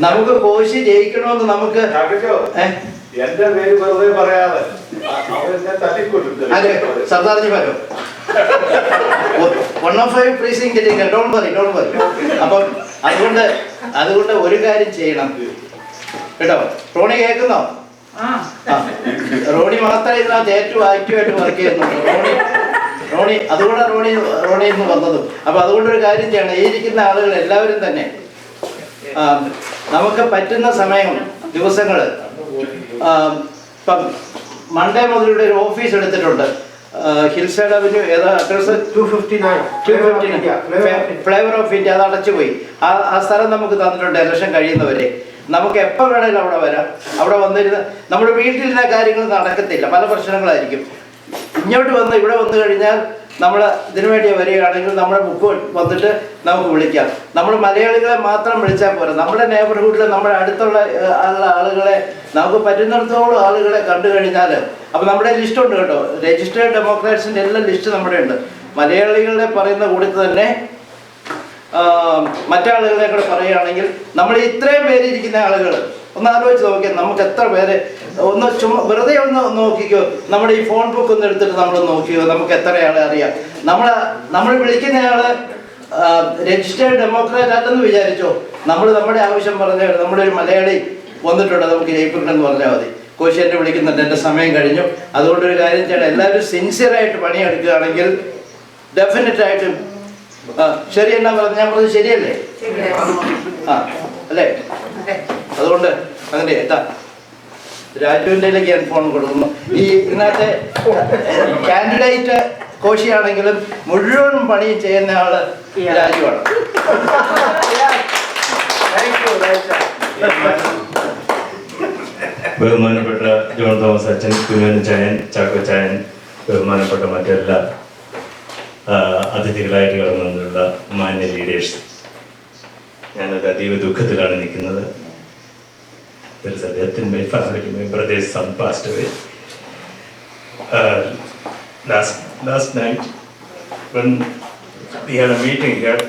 നമുക്ക് കോശി ജയിക്കണമെന്ന് നമുക്ക് എന്റെ പേര് വെറുതെ പറയാതെ അതെ സർദാർജിമാരോ 105 പ്രീസിംഗ് കിട്ടിയില്ല. Don't worry. അപ്പം അതുകൊണ്ട് ഒരു കാര്യം ചെയ്യണം കേട്ടോ. റോണി കേൾക്കുന്നോ? റോണി മാത്രമേ ഇതിനകത്ത് ഏറ്റവും ആക്റ്റീവായിട്ട് വർക്ക് ചെയ്യുന്നുള്ളൂ. റോണി അതുകൊണ്ടാണ് റോണി എന്ന് വന്നതും. അപ്പൊ അതുകൊണ്ടൊരു കാര്യം ചെയ്യണം. ഈ ഇരിക്കുന്ന ആളുകൾ എല്ലാവരും തന്നെ നമുക്ക് പറ്റുന്ന സമയം ദിവസങ്ങൾ ഇപ്പം മൺഡേ മുതൽ ഇവിടെ ഒരു ഓഫീസ് എടുത്തിട്ടുണ്ട്. ഹിൽ സൈഡ് അവന്യൂ ഏതാ അഡ്രസ്? 259 flavour of India. അത് അടച്ചുപോയി. ആ സ്ഥലം നമുക്ക് തന്നിട്ടുണ്ട് ഇലക്ഷൻ കഴിയുന്നവരെ. നമുക്ക് എപ്പോൾ വേണേലും അവിടെ വരാം. അവിടെ വന്നിരുന്ന് നമ്മുടെ വീട്ടിലെ കാര്യങ്ങൾ നടക്കത്തില്ല, പല പ്രശ്നങ്ങളായിരിക്കും. ഇങ്ങോട്ട് വന്ന് ഇവിടെ വന്നു കഴിഞ്ഞാൽ നമ്മൾ ഇതിനു വേണ്ടി വരികയാണെങ്കിൽ നമ്മുടെ ബുക്ക് വന്നിട്ട് നമുക്ക് വിളിക്കാം. നമ്മൾ മലയാളികളെ മാത്രം വിളിച്ചാൽ പോരാ, നമ്മുടെ നെയ്ബർഹുഡിൽ നമ്മുടെ അടുത്തുള്ള ആളുകളെ നമുക്ക് പറ്റുന്നിടത്തോളം ആളുകളെ കണ്ടു കഴിഞ്ഞാൽ, അപ്പോൾ നമ്മുടെ ലിസ്റ്റ് ഉണ്ട് കേട്ടോ, രജിസ്റ്റേർഡ് ഡെമോക്രാറ്റ്സിൻ്റെ എല്ലാം ലിസ്റ്റ് നമ്മുടെ ഉണ്ട്. മലയാളികളെ പറയുന്ന കൂട്ടത്തിൽ തന്നെ മറ്റാളുകളെ കൂടെ പറയുകയാണെങ്കിൽ നമ്മൾ ഇത്രയും പേരിരിക്കുന്ന ആളുകൾ ഒന്ന് ആലോചിച്ച് നോക്കിയാൽ നമുക്ക് എത്ര പേര് ഒന്ന് വെറുതെ ഒന്ന് നോക്കിക്കോ. നമ്മുടെ ഈ ഫോൺ ബുക്ക് ഒന്ന് എടുത്തിട്ട് നമ്മൾ നോക്കിയോ, നമുക്ക് എത്ര ആളെ അറിയാം. നമ്മൾ വിളിക്കുന്നയാള് രജിസ്റ്റേർഡ് ഡെമോക്രാറ്റ് അല്ലെന്ന് വിചാരിച്ചോ, നമ്മുടെ ആവശ്യം പറഞ്ഞാൽ നമ്മുടെ ഒരു മലയാളി വന്നിട്ടുണ്ട്, നമുക്ക് ജയിപ്പിക്കണമെന്ന് പറഞ്ഞാൽ മതി. കോശി എന്നെ വിളിക്കുന്നുണ്ട്, എൻ്റെ സമയം കഴിഞ്ഞു. അതുകൊണ്ടൊരു കാര്യം ചെയ്യണം, എല്ലാവരും സിൻസിയറായിട്ട് പണിയെടുക്കുകയാണെങ്കിൽ ഡെഫിനറ്റായിട്ടും ശരി. എന്നാ പറഞ്ഞു, ഞാൻ പറഞ്ഞത് ശരിയല്ലേ? അല്ലേ? അതുകൊണ്ട് അങ്ങനെ രാജുവിൻ്റെ ഞാൻ ഫോൺ കൊടുക്കുന്നു. ഈ ഇതിനകത്തെ കാൻഡിഡേറ്റ് കോശിയാണെങ്കിലും മുഴുവൻ പണിയും ചെയ്യുന്ന ആള് രാജുവാണ്. ബഹുമാനപ്പെട്ട ജോൺ തോമസ് അച്ഛൻ, കുഞ്ഞൻ ചായൻ, ചാക്കോ ചായൻ, ബഹുമാനപ്പെട്ട മറ്റെല്ലാ അതിഥികളായിട്ട് കടന്നു വന്നിട്ടുള്ള മാന്യ ലീഡേഴ്സ്, ഞാനത് അതീവ ദുഃഖത്തിലാണ് നിൽക്കുന്നത്. There's a death in my family. My brother's son passed away. Last night, when we had a meeting here,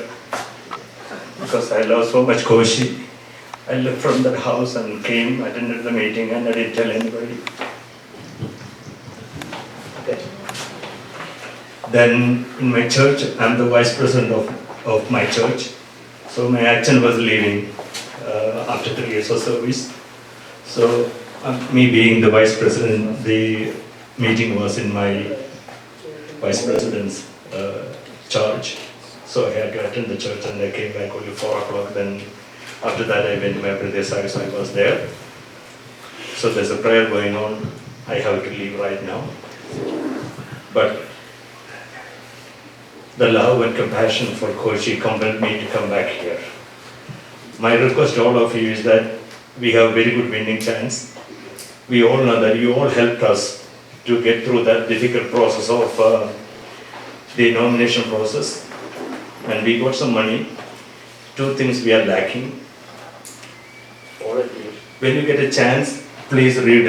because I love so much Koshy, I left from that house and came, attended the meeting, and I didn't tell anybody. Okay. Then in my church, I'm the vice president of my church. So my action was leaving after 3 years of service. So me being the vice president, the meeting was in my vice president's charge. So I had to attend the church and I came back only 4 o'clock. Then after that I went to my brother's house, so I was there. So there's a prayer going on. I have to leave right now. But the love and compassion for Koshy compelled me to come back here. My request to all of you is that we have very good winning chance. We all know that you all helped us to get through that difficult process of the nomination process. And we got some money. 2 things we are lacking. When you get a chance, please read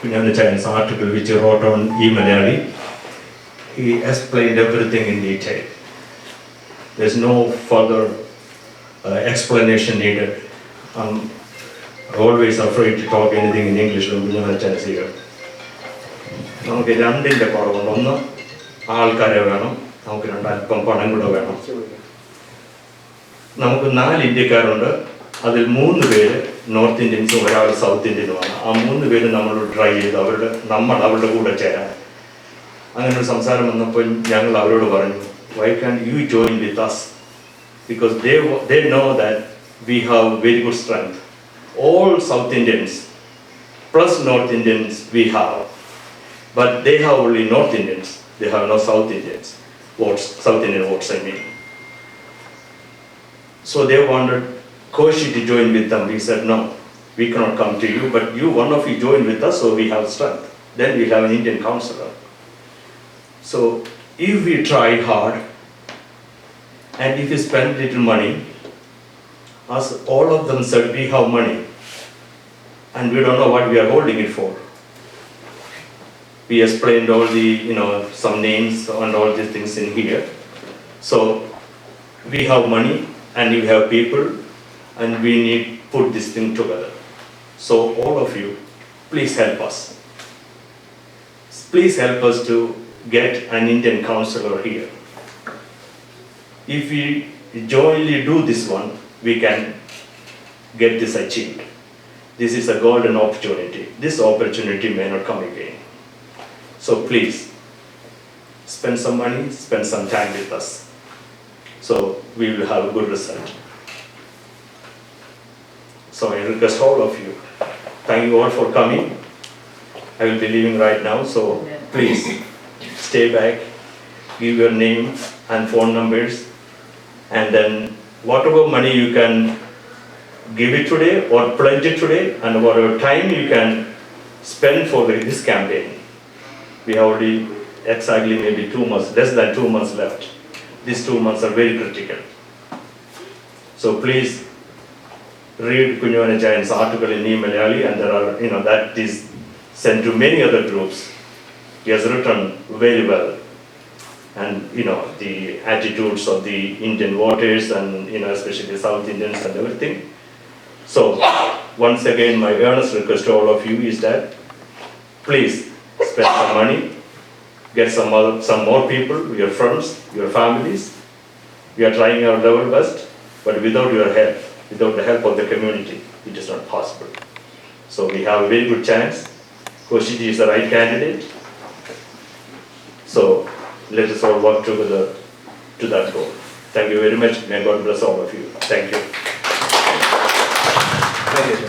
Kunjana Chayan's article which he wrote on e-Malayali. He explained everything in detail. There's no further explanation needed. I'm always afraid to talk anything in English when Kunjana Chayan is here. നമുക്ക് രണ്ടിൻ്റെ കുറവുണ്ട്. ഒന്ന് ആൾക്കാരെ വേണം, നമുക്ക് രണ്ടല്പം പണം കൂടെ വേണം. നമുക്ക് 4 ഇന്ത്യക്കാരുണ്ട്, അതിൽ 3 പേര് നോർത്ത് ഇന്ത്യൻസും ഒരാൾ സൗത്ത് ഇന്ത്യനുമാണ്. ആ 3 പേര് നമ്മൾ ട്രൈ ചെയ്ത് അവരുടെ കൂടെ ചേരാൻ. അങ്ങനെ ഒരു സംസാരം വന്നപ്പോൾ ഞങ്ങൾ അവരോട് പറഞ്ഞു, why can't you join with us? Because they know that we have very good strength. All South Indians plus North Indians we have, but they have only North Indians. They have no South Indians votes, South Indian votes I mean. So they wanted Koshy to join with them. We said no, we cannot come to you, but you, one of you, join with us, so we have strength. Then we have an Indian councillor. So if we try hard and if we spend little money, as all of them said, we have money and we don't know what we are holding it for. We explained all the, some names and all these things in here. So we have money and we have people and we need to put this thing together. So all of you, please help us. Please help us to get an Indian councillor here. If we jointly do this one, we can get this achieved. This is a golden opportunity. This opportunity may not come again. So please, spend some money, spend some time with us. So we will have a good result. So So I request all of you, thank you all for coming. I will be leaving right now, so please stay back, give your name and phone numbers, and then whatever money you can give it today or pledge it today, and whatever time you can spend for this campaign. We have already exactly maybe 2 months, less than 2 months left. These 2 months are very critical. So please read Kunjavana Jayan's article in Malayali, and there are, that is sent to many other groups. He has written very well. And, the attitudes of the Indian voters and, especially the South Indians and everything. So, once again, my earnest request to all of you is that, please spend some money, get some more people, your friends, your families. We are trying our level best, but without your help, without the help of the community, it is not possible. So we have a very good chance. Koshy is the right candidate. So let us all work together to that goal. Thank you very much. May God bless all of you. Thank you. Thank you.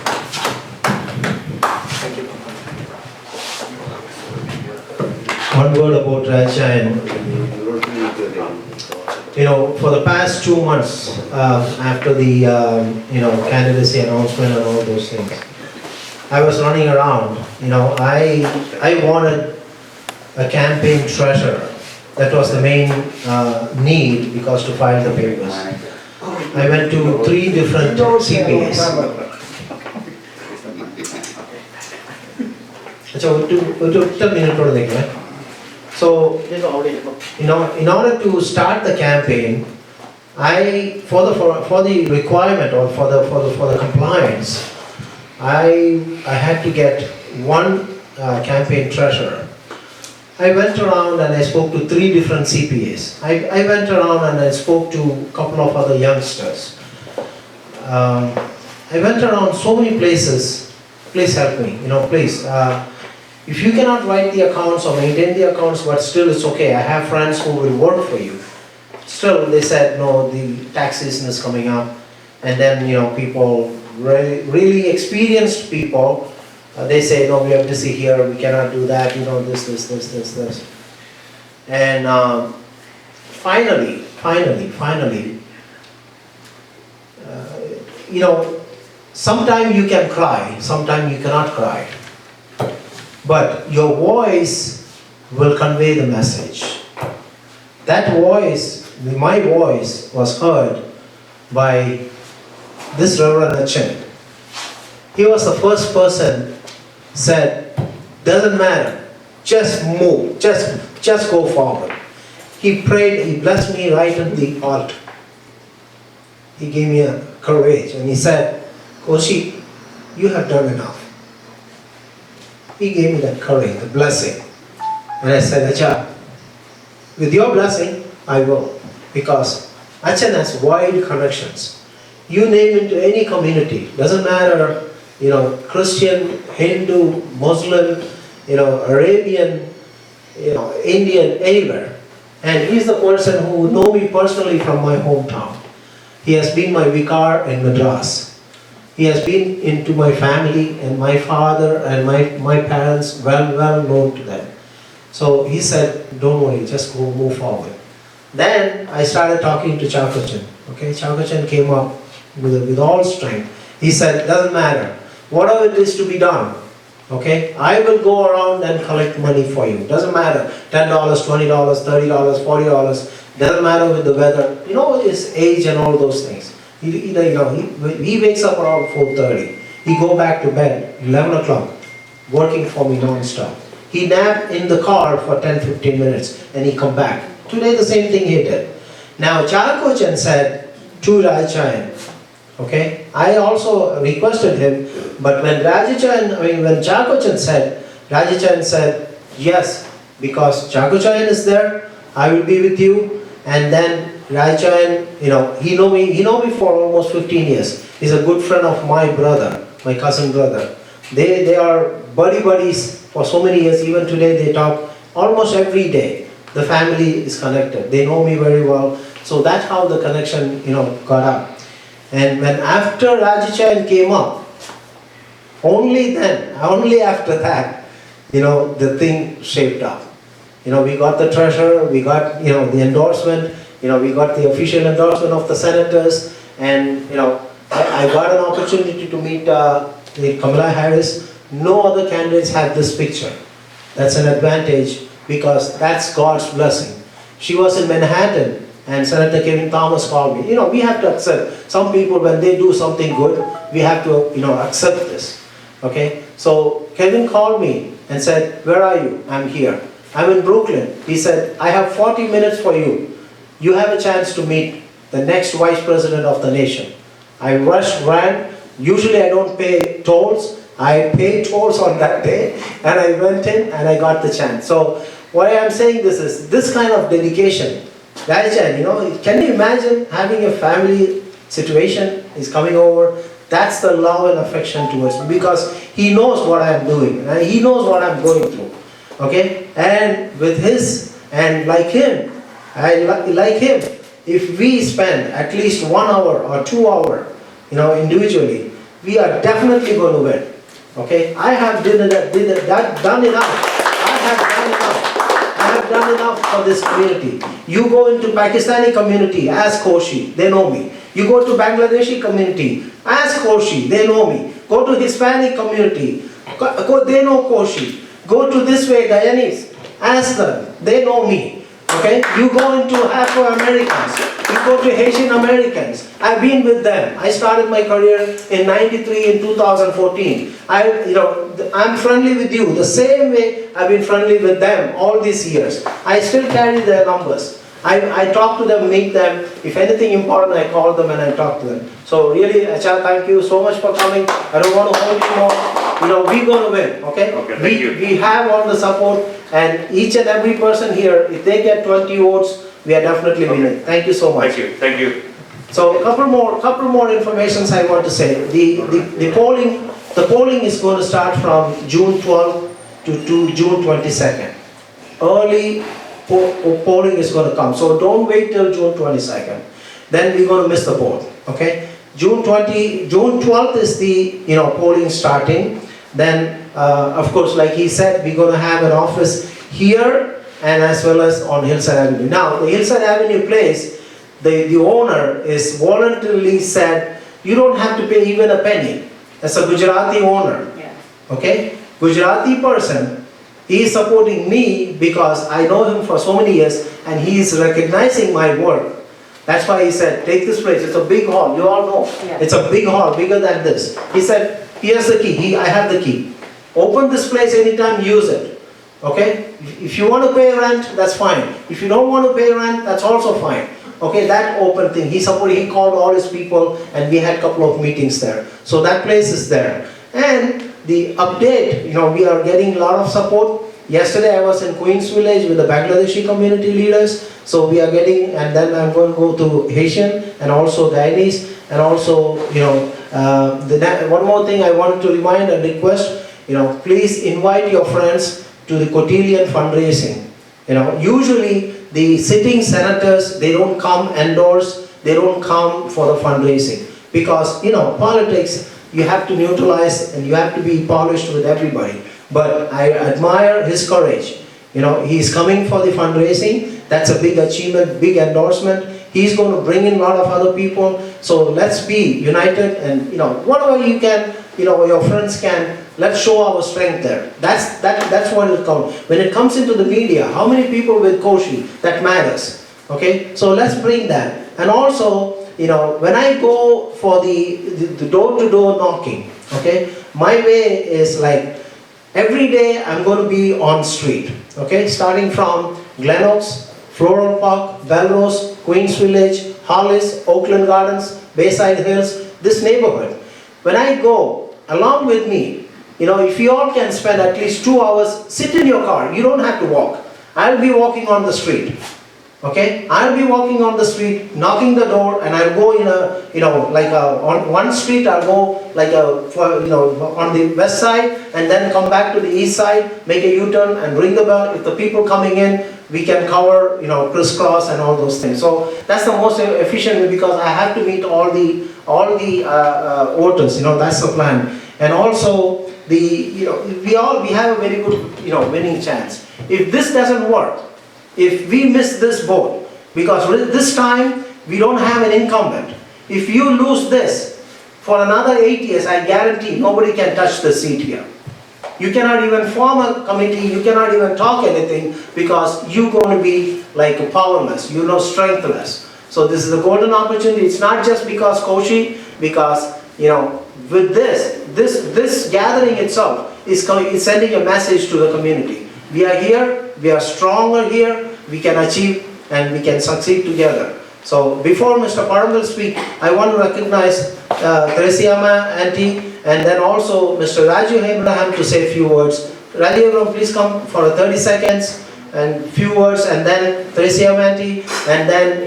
One word about Raja, and for the past 2 months after the candidacy announcement and all those things, I was running around. I wanted a campaign treasurer. That was the main need, because to file the papers. I went to 3 different CPAs. So, in order to start the campaign, for the requirement or for the compliance, I had to get one campaign treasurer. I went around and I spoke to 3 different CPAs. I went around and I spoke to a couple of other youngsters. I went around so many places. Please help me, please. If you cannot write the accounts or maintain the accounts, but still it's okay. I have friends who will work for you. Still, they said, no, the tax season is coming up. And then, people, really experienced people, they say, no, we are busy here, we cannot do that, this. And finally, sometimes you can cry, sometimes you cannot cry. But your voice will convey the message. That voice, my voice, was heard by this Reverend Achan. He was the first person said, doesn't matter, just move, just go forward. He prayed, he blessed me right at the altar. He gave me a courage and he said, Koshy, you have done enough. He gave me that courage, the blessing. And I said, Acha, with your blessing, I will. Because Achan has wide connections. You name into any community, doesn't matter, Christian, Hindu, Muslim, Arabian, Indian, anywhere. And he's the person who know me personally from my hometown. He has been my vicar in Madras. He has been into my family, and my father and my parents, well known to them. So he said, don't worry, just go move forward. Then I started talking to Chakachan. Okay, Chakachan came up with all strength. He said, doesn't matter, whatever it is to be done, okay, I will go around and collect money for you. Doesn't matter, $10, $20, $30, $40, doesn't matter with the weather, his age and all those things. He wakes up around 4:30. He go back to bed 11 o'clock, working for me non-stop. He napped in the car for 10-15 minutes and he come back. Today the same thing he did. Now Chalakochan said to Rajachayan, okay, I also requested him, but when Chalakochan said, Rajachayan said, yes, because Chalakochan is there, I will be with you. And then Rajachayan, he know me for almost 15 years. He's a good friend of my brother, my cousin brother. They are buddies for so many years. Even today they talk almost every day. The family is connected. They know me very well. So that's how the connection, got up. And when after Rajachayan came up, Only then, only after that, the thing shaped up. We got the treasurer, we got, the endorsement, we got the official endorsement of the senators, and, I got an opportunity to meet Kamala Harris. No other candidates have this picture. That's an advantage because that's God's blessing. She was in Manhattan and Senator Kevin Thomas called me. We have to accept. Some people, when they do something good, we have to, accept this. Okay? So Kevin called me and said, "Where are you?" "I'm here." "I'm in Brooklyn." He said, "I have 40 minutes for you. You have a chance to meet the next vice president of the nation." I ran. Usually I don't pay tolls. I paid tolls on that day, and I went in and I got the chance. So why I'm saying this is, this kind of dedication, Rajan, can you imagine having a family situation is coming over? That's the love and affection towards me, because he knows what I'm doing, and he knows what I'm going through. Okay? And with his, and like him, like him, if we spend at least 1 hour or 2 hours, individually, we are definitely going to win. Okay? I have done enough. I have done enough for this community. You go into Pakistani community, ask Koshy, they know me. You go to Bangladeshi community, ask Koshy, they know me. Go to Hispanic community, they know Koshy. Go to this way, Guyanese, ask them, they know me. Okay? You go into Afro-Americans, you go to Haitian Americans. I've been with them. I started my career in 93, in 2014. I'm friendly with you the same way I've been friendly with them all these years. I still carry their numbers. I talk to them, meet them. If anything important, I call them and I talk to them. So really, Acha, thank you so much for coming. I don't want to hold you more. We're going to win, okay? Okay, thank you. We have all the support, and each and every person here, if they get 20 votes, we are definitely winning. Thank you so much. Thank you. So a couple more informations I want to say. The polling is going to start from June 12th to June 22nd. Early polling is going to come. So don't wait till June 22nd. Then we're going to miss the poll. Okay? June 12th is the polling starting. Then of course, like he said, we're going to have an office here and as well as on Hillside Avenue. Now the Hillside Avenue place, the owner is voluntarily said, you don't have to pay even a penny. As a Gujarati owner. Okay? Gujarati person, he is supporting me because I know him for so many years and he is recognizing my work. That's why he said, take this place, it's a big hall, you all know. It's a big hall, bigger than this. He said, here's the key, I have the key. Open this place anytime, use it. Okay? If you want to pay rent, that's fine. If you don't want to pay rent, that's also fine. Okay, that open thing, he called all his people and we had a couple of meetings there. So that place is there. And the update, we are getting a lot of support. Yesterday I was in Queens Village with the Bangladeshi community leaders. So we are getting, and then I'm going to go to Haitian and also Guyanese, and also, one more thing I wanted to remind and request, please invite your friends to the cotillion fundraising. Usually the sitting senators, they don't come endorse, they don't come for the fundraising. Because, politics, you have to neutralize and you have to be polished with everybody. But I admire his courage. He's coming for the fundraising. That's a big achievement, big endorsement. He's going to bring in a lot of other people. So let's be united and, whatever you can, your friends can, let's show our strength there. That's what it counts. When it comes into the media, how many people with Koshy, that matters. Okay? So let's bring that. And also, when I go for the door-to-door knocking, okay, my way is like, every day I'm going to be on street, okay, starting from Glen Oaks, Floral Park, Belrose, Queens Village, Hollis, Oakland Gardens, Bayside Hills, this neighborhood. When I go, along with me, if you all can spend at least 2 hours, sit in your car, you don't have to walk. I'll be walking on the street. Okay, I'll be walking on the street, knocking the door, and I'll go in on one street, I'll go on the west side, and then come back to the east side, make a U-turn, and ring the bell. If the people coming in, we can cover, crisscross and all those things. So that's the most efficient way because I have to meet all the voters. That's the plan. And also, we have a very good, winning chance. If this doesn't work, if we miss this boat, because this time we don't have an incumbent. If you lose this, for another 8 years, I guarantee nobody can touch the seat here. You cannot even form a committee, you cannot even talk anything, because you're going to be like powerless, strengthless. So this is a golden opportunity. It's not just because Koshy, because with this gathering itself is sending a message to the community. We are here, we are stronger here, we can achieve and we can succeed together. So before Mr. Parambil speak, I want to recognize Teresiyama Auntie and then also Mr. Raju Abraham to say a few words. Raju Abraham, please come for 30 seconds and few words, and then Teresiyama Auntie, and then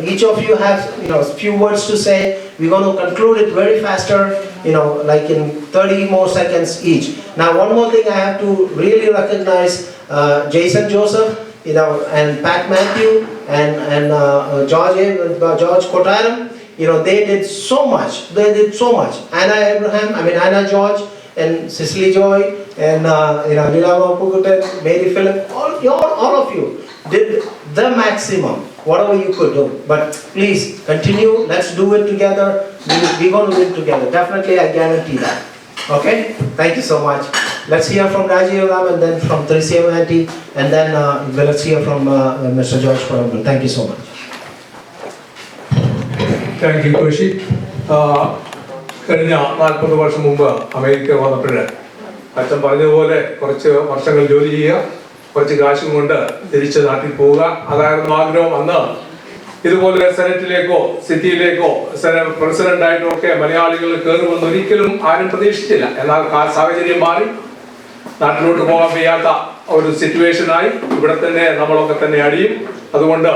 each of you have few words to say. We're going to conclude it very faster, like in 30 more seconds each. Now one more thing I have to really recognize Jason Joseph, and Pat Matthew and George Kotaram. They did so much. Anna George and Cicely Joy and Lilama Pugutan, Mary Philip, all of you did the maximum, whatever you could do. But please continue. Let's do it together. We're going to win together. Definitely, I guarantee that. Okay? Thank you so much. Let's hear from Rajiv Ram and then from Teresiyama Auntie, and then let's hear from Mr. George Parambil. Thank you so much. Thank you, Koshy. കഴിഞ്ഞ 40 വർഷം മുമ്പ് America വന്നപ്പോൾ അച്ഛൻ പറഞ്ഞതുപോലെ കുറച്ച് വർഷങ്ങൾ ജോലി ചെയ്യുക, കുറച്ച് കാശും കൊണ്ട് തിരിച്ച് നാട്ടിൽ പോവുക, അതായിരുന്നു ആഗ്രഹം. അന്ന് ഇതുപോലെ സെനറ്റിലേക്കോ സിറ്റിയിലേക്കോ പ്രസിഡന്റായിട്ടോ ഒക്കെ മലയാളികൾ കയറുമെന്ന് ഒരിക്കലും ആരും പ്രതീക്ഷിച്ചില്ല. എന്നാൽ സാഹചര്യം മാറി, നാട്ടിലോട്ട് പോകാൻ വയ്യാത്ത ഒരു സിറ്റുവേഷനായി. ഇവിടെ തന്നെ നമ്മളൊക്കെ തന്നെ അടിയും. അതുകൊണ്ട്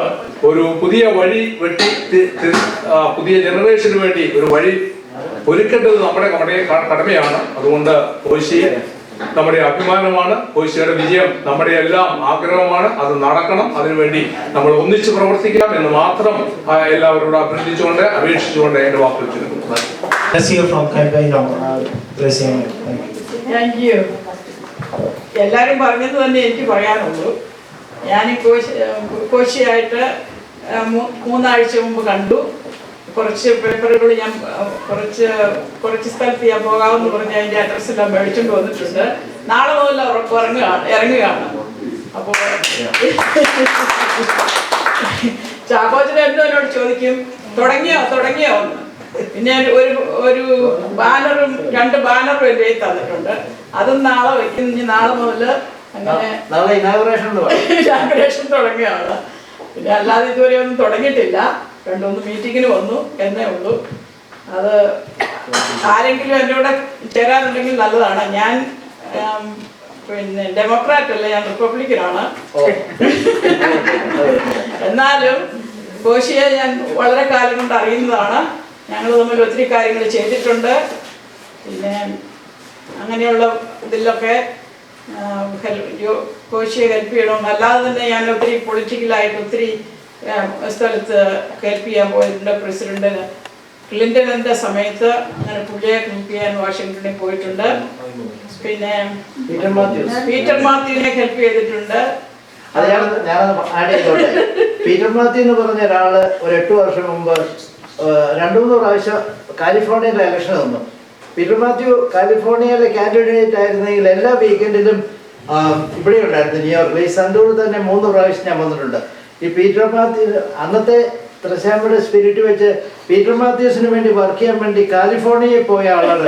ഒരു പുതിയ വഴി വെട്ടി പുതിയ ജനറേഷന് വേണ്ടി ഒരു വഴി ഒരുക്കേണ്ടത് നമ്മുടെ കടമയാണ്. അതുകൊണ്ട് കോശി നമ്മുടെ അഭിമാനമാണ്, കോശിയുടെ വിജയം നമ്മുടെ എല്ലാം ആഗ്രഹമാണ്. അത് നടക്കണം. അതിനുവേണ്ടി നമ്മൾ ഒന്നിച്ച് പ്രവർത്തിക്കാം എന്ന് മാത്രം എല്ലാവരോടും അഭ്യർത്ഥിച്ചുകൊണ്ട് അപേക്ഷിച്ചുകൊണ്ട് എന്റെ വാക്കുകൾ ചുരുക്കുന്നു. Thank you. എല്ലാവരും പറഞ്ഞത് തന്നെ എനിക്ക് പറയാനുള്ളൂ. ഞാൻ കോശിയായിട്ട് 3 ആഴ്ച മുമ്പ് കണ്ടു. കുറച്ച് പേപ്പറുകൾ ഞാൻ കുറച്ച് സ്ഥലത്ത് ഞാൻ പോകാമെന്ന് പറഞ്ഞ് അതിൻ്റെ അഡ്രസ്സെല്ലാം മേടിച്ചുകൊണ്ട് വന്നിട്ടുണ്ട്. നാളെ മുതൽ ഇറങ്ങുകയാണ്. അപ്പോൾ ചാക്കോച്ചൻ എന്നോട് ചോദിക്കും തുടങ്ങിയോ എന്ന്. പിന്നെ ഒരു ബാനറും 2 ബാനറും എൻ്റെ കയ്യിൽ തന്നിട്ടുണ്ട്. അതും നാളെ വയ്ക്കും. ഇനി നാളെ മുതൽ അങ്ങനെ ഇനാഗുറേഷൻ തുടങ്ങിയാണ്. പിന്നെ അല്ലാതെ ഇതുവരെ ഒന്നും തുടങ്ങിയിട്ടില്ല. 2-3 മീറ്റിങ്ങിന് വന്നു എന്നേ ഉള്ളൂ. അത് ആരെങ്കിലും എൻ്റെ കൂടെ ചേരാനുണ്ടെങ്കിൽ നല്ലതാണ്. ഞാൻ പിന്നെ ഡെമോക്രാറ്റ് അല്ല, ഞാൻ റിപ്പബ്ലിക്കനാണ്. എന്നാലും കോശിയെ ഞാൻ വളരെ കാലം കൊണ്ട് അറിയുന്നതാണ്. ഞങ്ങൾ തമ്മിൽ ഒത്തിരി കാര്യങ്ങൾ ചെയ്തിട്ടുണ്ട്. പിന്നെ അങ്ങനെയുള്ള ഇതിലൊക്കെ കോശിയെ ഹെൽപ്പ് ചെയ്യണം. അല്ലാതെ തന്നെ ഞാൻ ഒത്തിരി പൊളിറ്റിക്കലായിട്ട് ഒത്തിരി സ്ഥലത്ത് ഹെൽപ്പ് ചെയ്യാൻ പോയിട്ടുണ്ട്. പ്രസിഡന്റ് ക്ലിന്റണിൻ്റെ സമയത്ത് അങ്ങനെ പുള്ളിയെ ഹെൽപ്പ് ചെയ്യാൻ വാഷിങ്ടണിൽ പോയിട്ടുണ്ട്. പിന്നെ പീറ്റർ മാത്യുവിനെ ഹെൽപ്പ് ചെയ്തിട്ടുണ്ട്. അത് ഞാനത് ആഡ് ചെയ്തോട്ടെ. പീറ്റർ മാത്യു എന്ന് പറഞ്ഞ ഒരാള് ഒരു 8 വർഷം മുമ്പ് 2-3 പ്രാവശ്യം കാലിഫോർണിയയിലെ ഇലക്ഷൻ വന്നു. പീറ്റർ മാത്യു കാലിഫോർണിയയിലെ കാൻഡിഡേറ്റ് ആയിരുന്നെങ്കിൽ എല്ലാ വീക്കെൻഡിലും ഇവിടെ ഉണ്ടായിരുന്നു. ന്യൂയോർക്കിൽ ഈ സന്തൂർ തന്നെ 3 പ്രാവശ്യം ഞാൻ വന്നിട്ടുണ്ട്. ഈ പീറ്റർ മാത്യു അന്നത്തെ ത്രശ്യാമയുടെ സ്പിരിറ്റ് വെച്ച് പീറ്റർ മാത്യൂസിന് വേണ്ടി വർക്ക് ചെയ്യാൻ വേണ്ടി കാലിഫോർണിയയിൽ പോയ ആളാണ്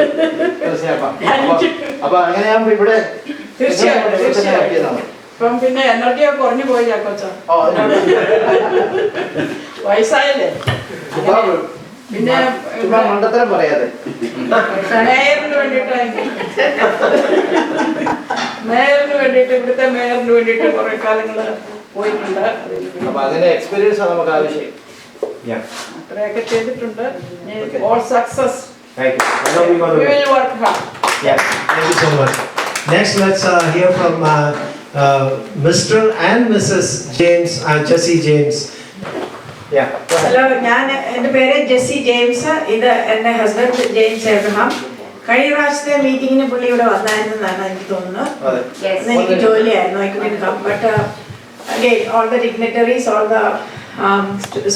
ത്രശ്യാമ. അപ്പൊ അങ്ങനെയാകുമ്പോ ഇവിടെ തീർച്ചയായിട്ടും ഇപ്പം പിന്നെ എനർജിയൊക്കെ കുറഞ്ഞു പോയി ചാക്കോച്ച. വയസ്സായല്ലേ. പിന്നെ മണ്ടത്തരം പറയാതെ മേയറിന് വേണ്ടിയിട്ട് ഇവിടുത്തെ മേയറിന് വേണ്ടിയിട്ട് കുറെ കാലങ്ങള് പോയിട്ടുണ്ട്. അതിന്റെ എക്സ്പീരിയൻസ് നമുക്ക് ആവശ്യം. അത്രയൊക്കെ ചെയ്തിട്ടുണ്ട്. All success. Thank you. We will work hard. Yeah, thank you so much. Next, let's hear from Mr. and Mrs. James, Jesse James. Hello, എൻ്റെ പേര് ജെസ്സി ജെയിംസ്. ഇത് എൻ്റെ ഹസ്ബൻഡ് ജെയിംസ് എബ്രഹാം. കഴിഞ്ഞ പ്രാവശ്യത്തെ മീറ്റിങ്ങിന് പുള്ളി ഇവിടെ വന്നായിരുന്നെന്നാണ് എനിക്ക് തോന്നുന്നത്. അന്ന് എനിക്ക് ജോലിയായിരുന്നു. I couldn't come. But again all the dignitaries, all the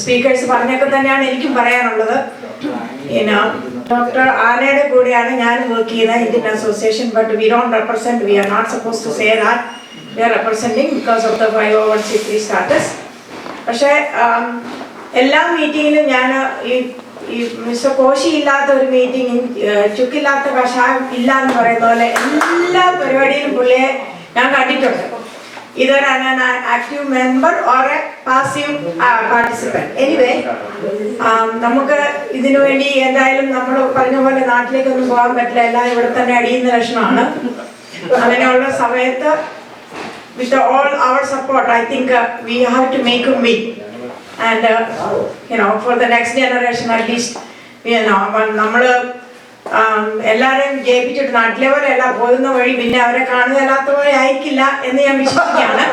speakers പറഞ്ഞൊക്കെ തന്നെയാണ് എനിക്കും പറയാനുള്ളത്. പിന്നെ ഡോക്ടർ ആനയുടെ കൂടെയാണ് ഞാൻ വർക്ക് ചെയ്യുന്നത്, Indian association. But we don't represent, we are not suppose to say that we are representing because of the 501c3 status. പക്ഷേ എല്ലാ മീറ്റിങ്ങിലും ഞാൻ ഈ മിസ്റ്റർ കോശി ഇല്ലാത്ത ഒരു മീറ്റിംഗ്, ചുക്കില്ലാത്ത കഷായം ഇല്ല എന്ന് പറയുന്ന പോലെ എല്ലാ പരിപാടിയിലും പുള്ളിയെ ഞാൻ കണ്ടിട്ടുണ്ട്. either an active member or a passive participant. Anyway, നമുക്ക് ഇതിനു വേണ്ടി എന്തായാലും നമ്മൾ പറഞ്ഞ പോലെ നാട്ടിലേക്കൊന്നും പോകാൻ പറ്റില്ല, എല്ലാം ഇവിടെ തന്നെ അടിയുന്ന ലക്ഷണമാണ്. അങ്ങനെയുള്ള സമയത്ത് with all our support, I think we have to make him win. And for the next generation at least, നമ്മൾ എല്ലാവരെയും ജയിപ്പിച്ചിട്ട് നാട്ടിലെ പോലെ അല്ല, പോകുന്ന വഴി പിന്നെ അവരെ കാണുകയല്ലാത്ത പോലെ ആയിരിക്കില്ല എന്ന് ഞാൻ വിശ്വസിക്കുകയാണ്.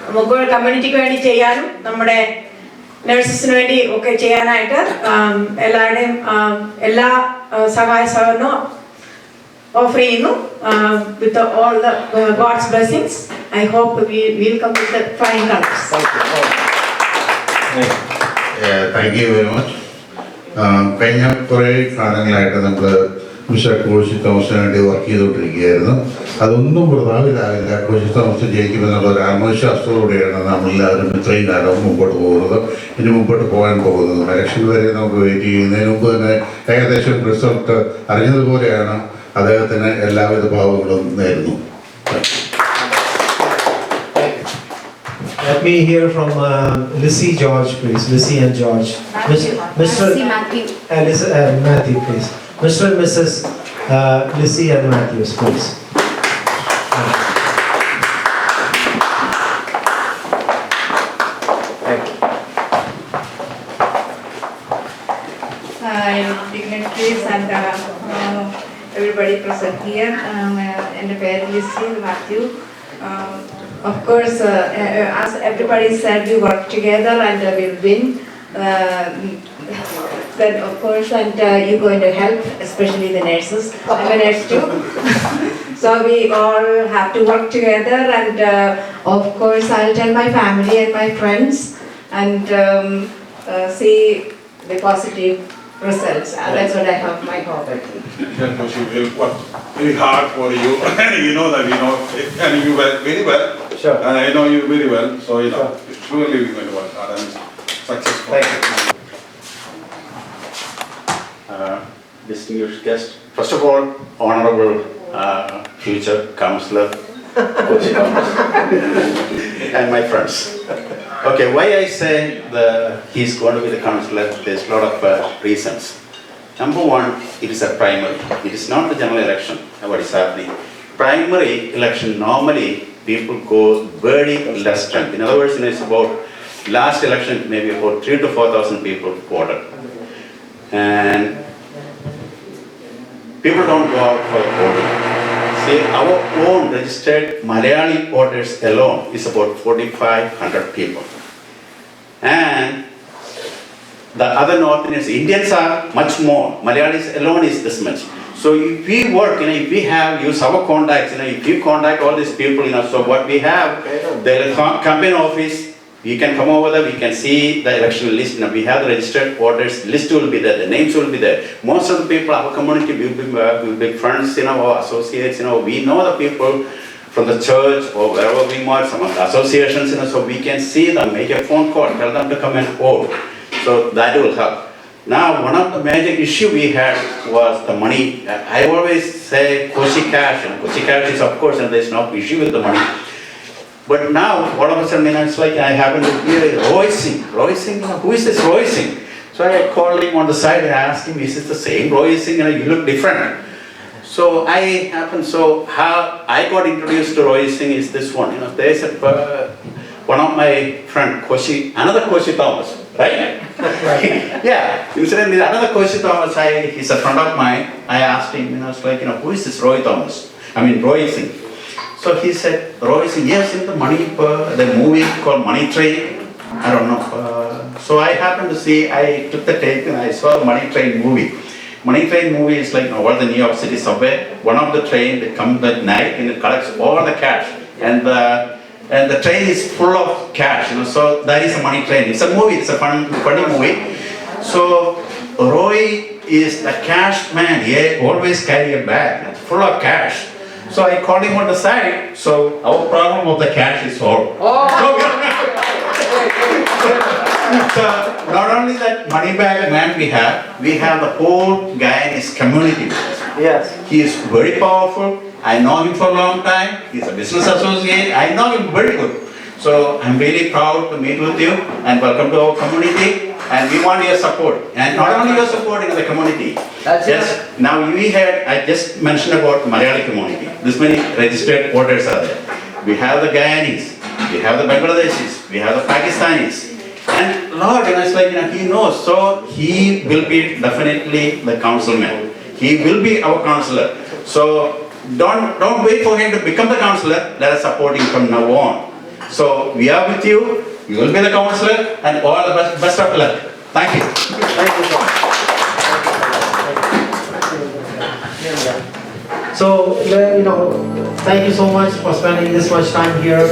നമുക്ക് കമ്മ്യൂണിറ്റിക്ക് വേണ്ടി ചെയ്യാനും നമ്മുടെ നഴ്സസിന് വേണ്ടി ഒക്കെ ചെയ്യാനായിട്ട് എല്ലാവരുടെയും എല്ലാ സഹായ സഹകരണവും ഓഫർ ചെയ്യുന്നു. With all the God's blessings, I hope we will come with the flying colours. Thank you very much. കഴിഞ്ഞ കുറേ കാലങ്ങളായിട്ട് നമ്മൾ മിസ്റ്റർ കോശി തോമസിന് വേണ്ടി വർക്ക് ചെയ്തുകൊണ്ടിരിക്കുകയായിരുന്നു. അതൊന്നും പ്രതാപിതാവില്ല. കോശി തോമസ് ജയിക്കുമെന്നുള്ള ഒരു ആത്മവിശ്വാസത്തോടെയാണ് നമ്മളെല്ലാവരും ഇത്രയും കാലം മുമ്പോട്ട് പോകുന്നത്, ഇനി മുമ്പോട്ട് പോകാൻ പോകുന്നത്. ഇലക്ഷൻ വരെ നമുക്ക് വെയിറ്റ് ചെയ്യുന്നതിന് മുമ്പ് തന്നെ ഏകദേശം റിസൾട്ട് അറിഞ്ഞതുപോലെയാണ്. അദ്ദേഹത്തിന് എല്ലാവിധ ഭാവങ്ങളും നേരുന്നു. Let me hear from Lissy George, please. Lissy and George. Mr. Matthew. Matthew, please. Mr. and Mrs. Lissy and Matthews, please. Dignitaries and everybody present here. And the parent Lissy and Matthew. Of course, as everybody said, we work together and we'll win. Then of course, and you're going to help, especially the nurses. I'm a nurse too. So we all have to work together, and of course, I'll tell my family and my friends and see the positive results. That's what I have my hope. Koshy will work very hard for you. You know that, and you work very well. Sure. And I know you very well, so surely we're going to work hard and successful. Thank you. Distinguished guest, first of all, honorable future councillor and my friends. Okay, why I say he's going to be the councillor, there's a lot of reasons. Number one, it is a primary. It is not the general election, what is happening. Primary election, normally people go very less strength. In other words, it's about last election, maybe about 3,000 to 4,000 people voted. And people don't go out for voting. See, our own registered Malayali voters alone is about 4,500 people. And the other North Indians are much more. Malayalis alone is this much. So if we work, if we use our contacts, if we contact all these people, so what we have, the campaign office, we can come over there, we can see the election list. We have the registered voters list will be there, the names will be there. Most of the people, our community, will be friends, our associates, we know the people from the church or wherever we meet, some of the associations, so we can see them, make a phone call, tell them to come and vote. So that will help. Now, one of the major issue we had was the money. I always say Koshy cash, and Koshy cash is of course, and there's no issue with the money. But now, all of a sudden, it's like I happen to hear Roy Singh. Roy Singh, who is this Roy Singh? So I called him on the side and asked him, is it the same Roy Singh? You look different. So how I got introduced to Roy Singh is this one. They said, one of my friend, Koshy, another Koshy Thomas, right? Yeah, incidentally, another Koshy Thomas, he's a friend of mine. I asked him, it's like, who is this Roy Thomas? Roy Singh. So he said, Roy Singh, yes, in the movie called Money Train. I don't know. So I happened to see, I took the tape and I saw the Money Train movie. Money Train movie is like over the New York City subway. One of the train that comes at night and it collects all the cash, and the train is full of cash. So that is a Money Train. It's a movie. It's a funny movie. So Roy is a cash man. He always carry a bag full of cash. So I called him on the side. So our problem of the cash is solved. So not only that money bag man we have the whole Guyanese community. Yes. He is very powerful. I know him for a long time. He's a business associate. I know him very good. So I'm really proud to meet with you and welcome to our community. And we want your support. And not only your support in the community. Yes. Now I just mentioned about Malayali community. This many registered voters are there. We have the Guyanese. We have the Bangladeshis. We have the Pakistanis. And Lord, it's like, he knows. So he will be definitely the councilman. He will be our councillor. So don't wait for him to become the councillor. Let us support him from now on. So we are with you. You will be the councillor, and all the best of luck. Thank you. Thank you so much. So, thank you so much for spending this much time here.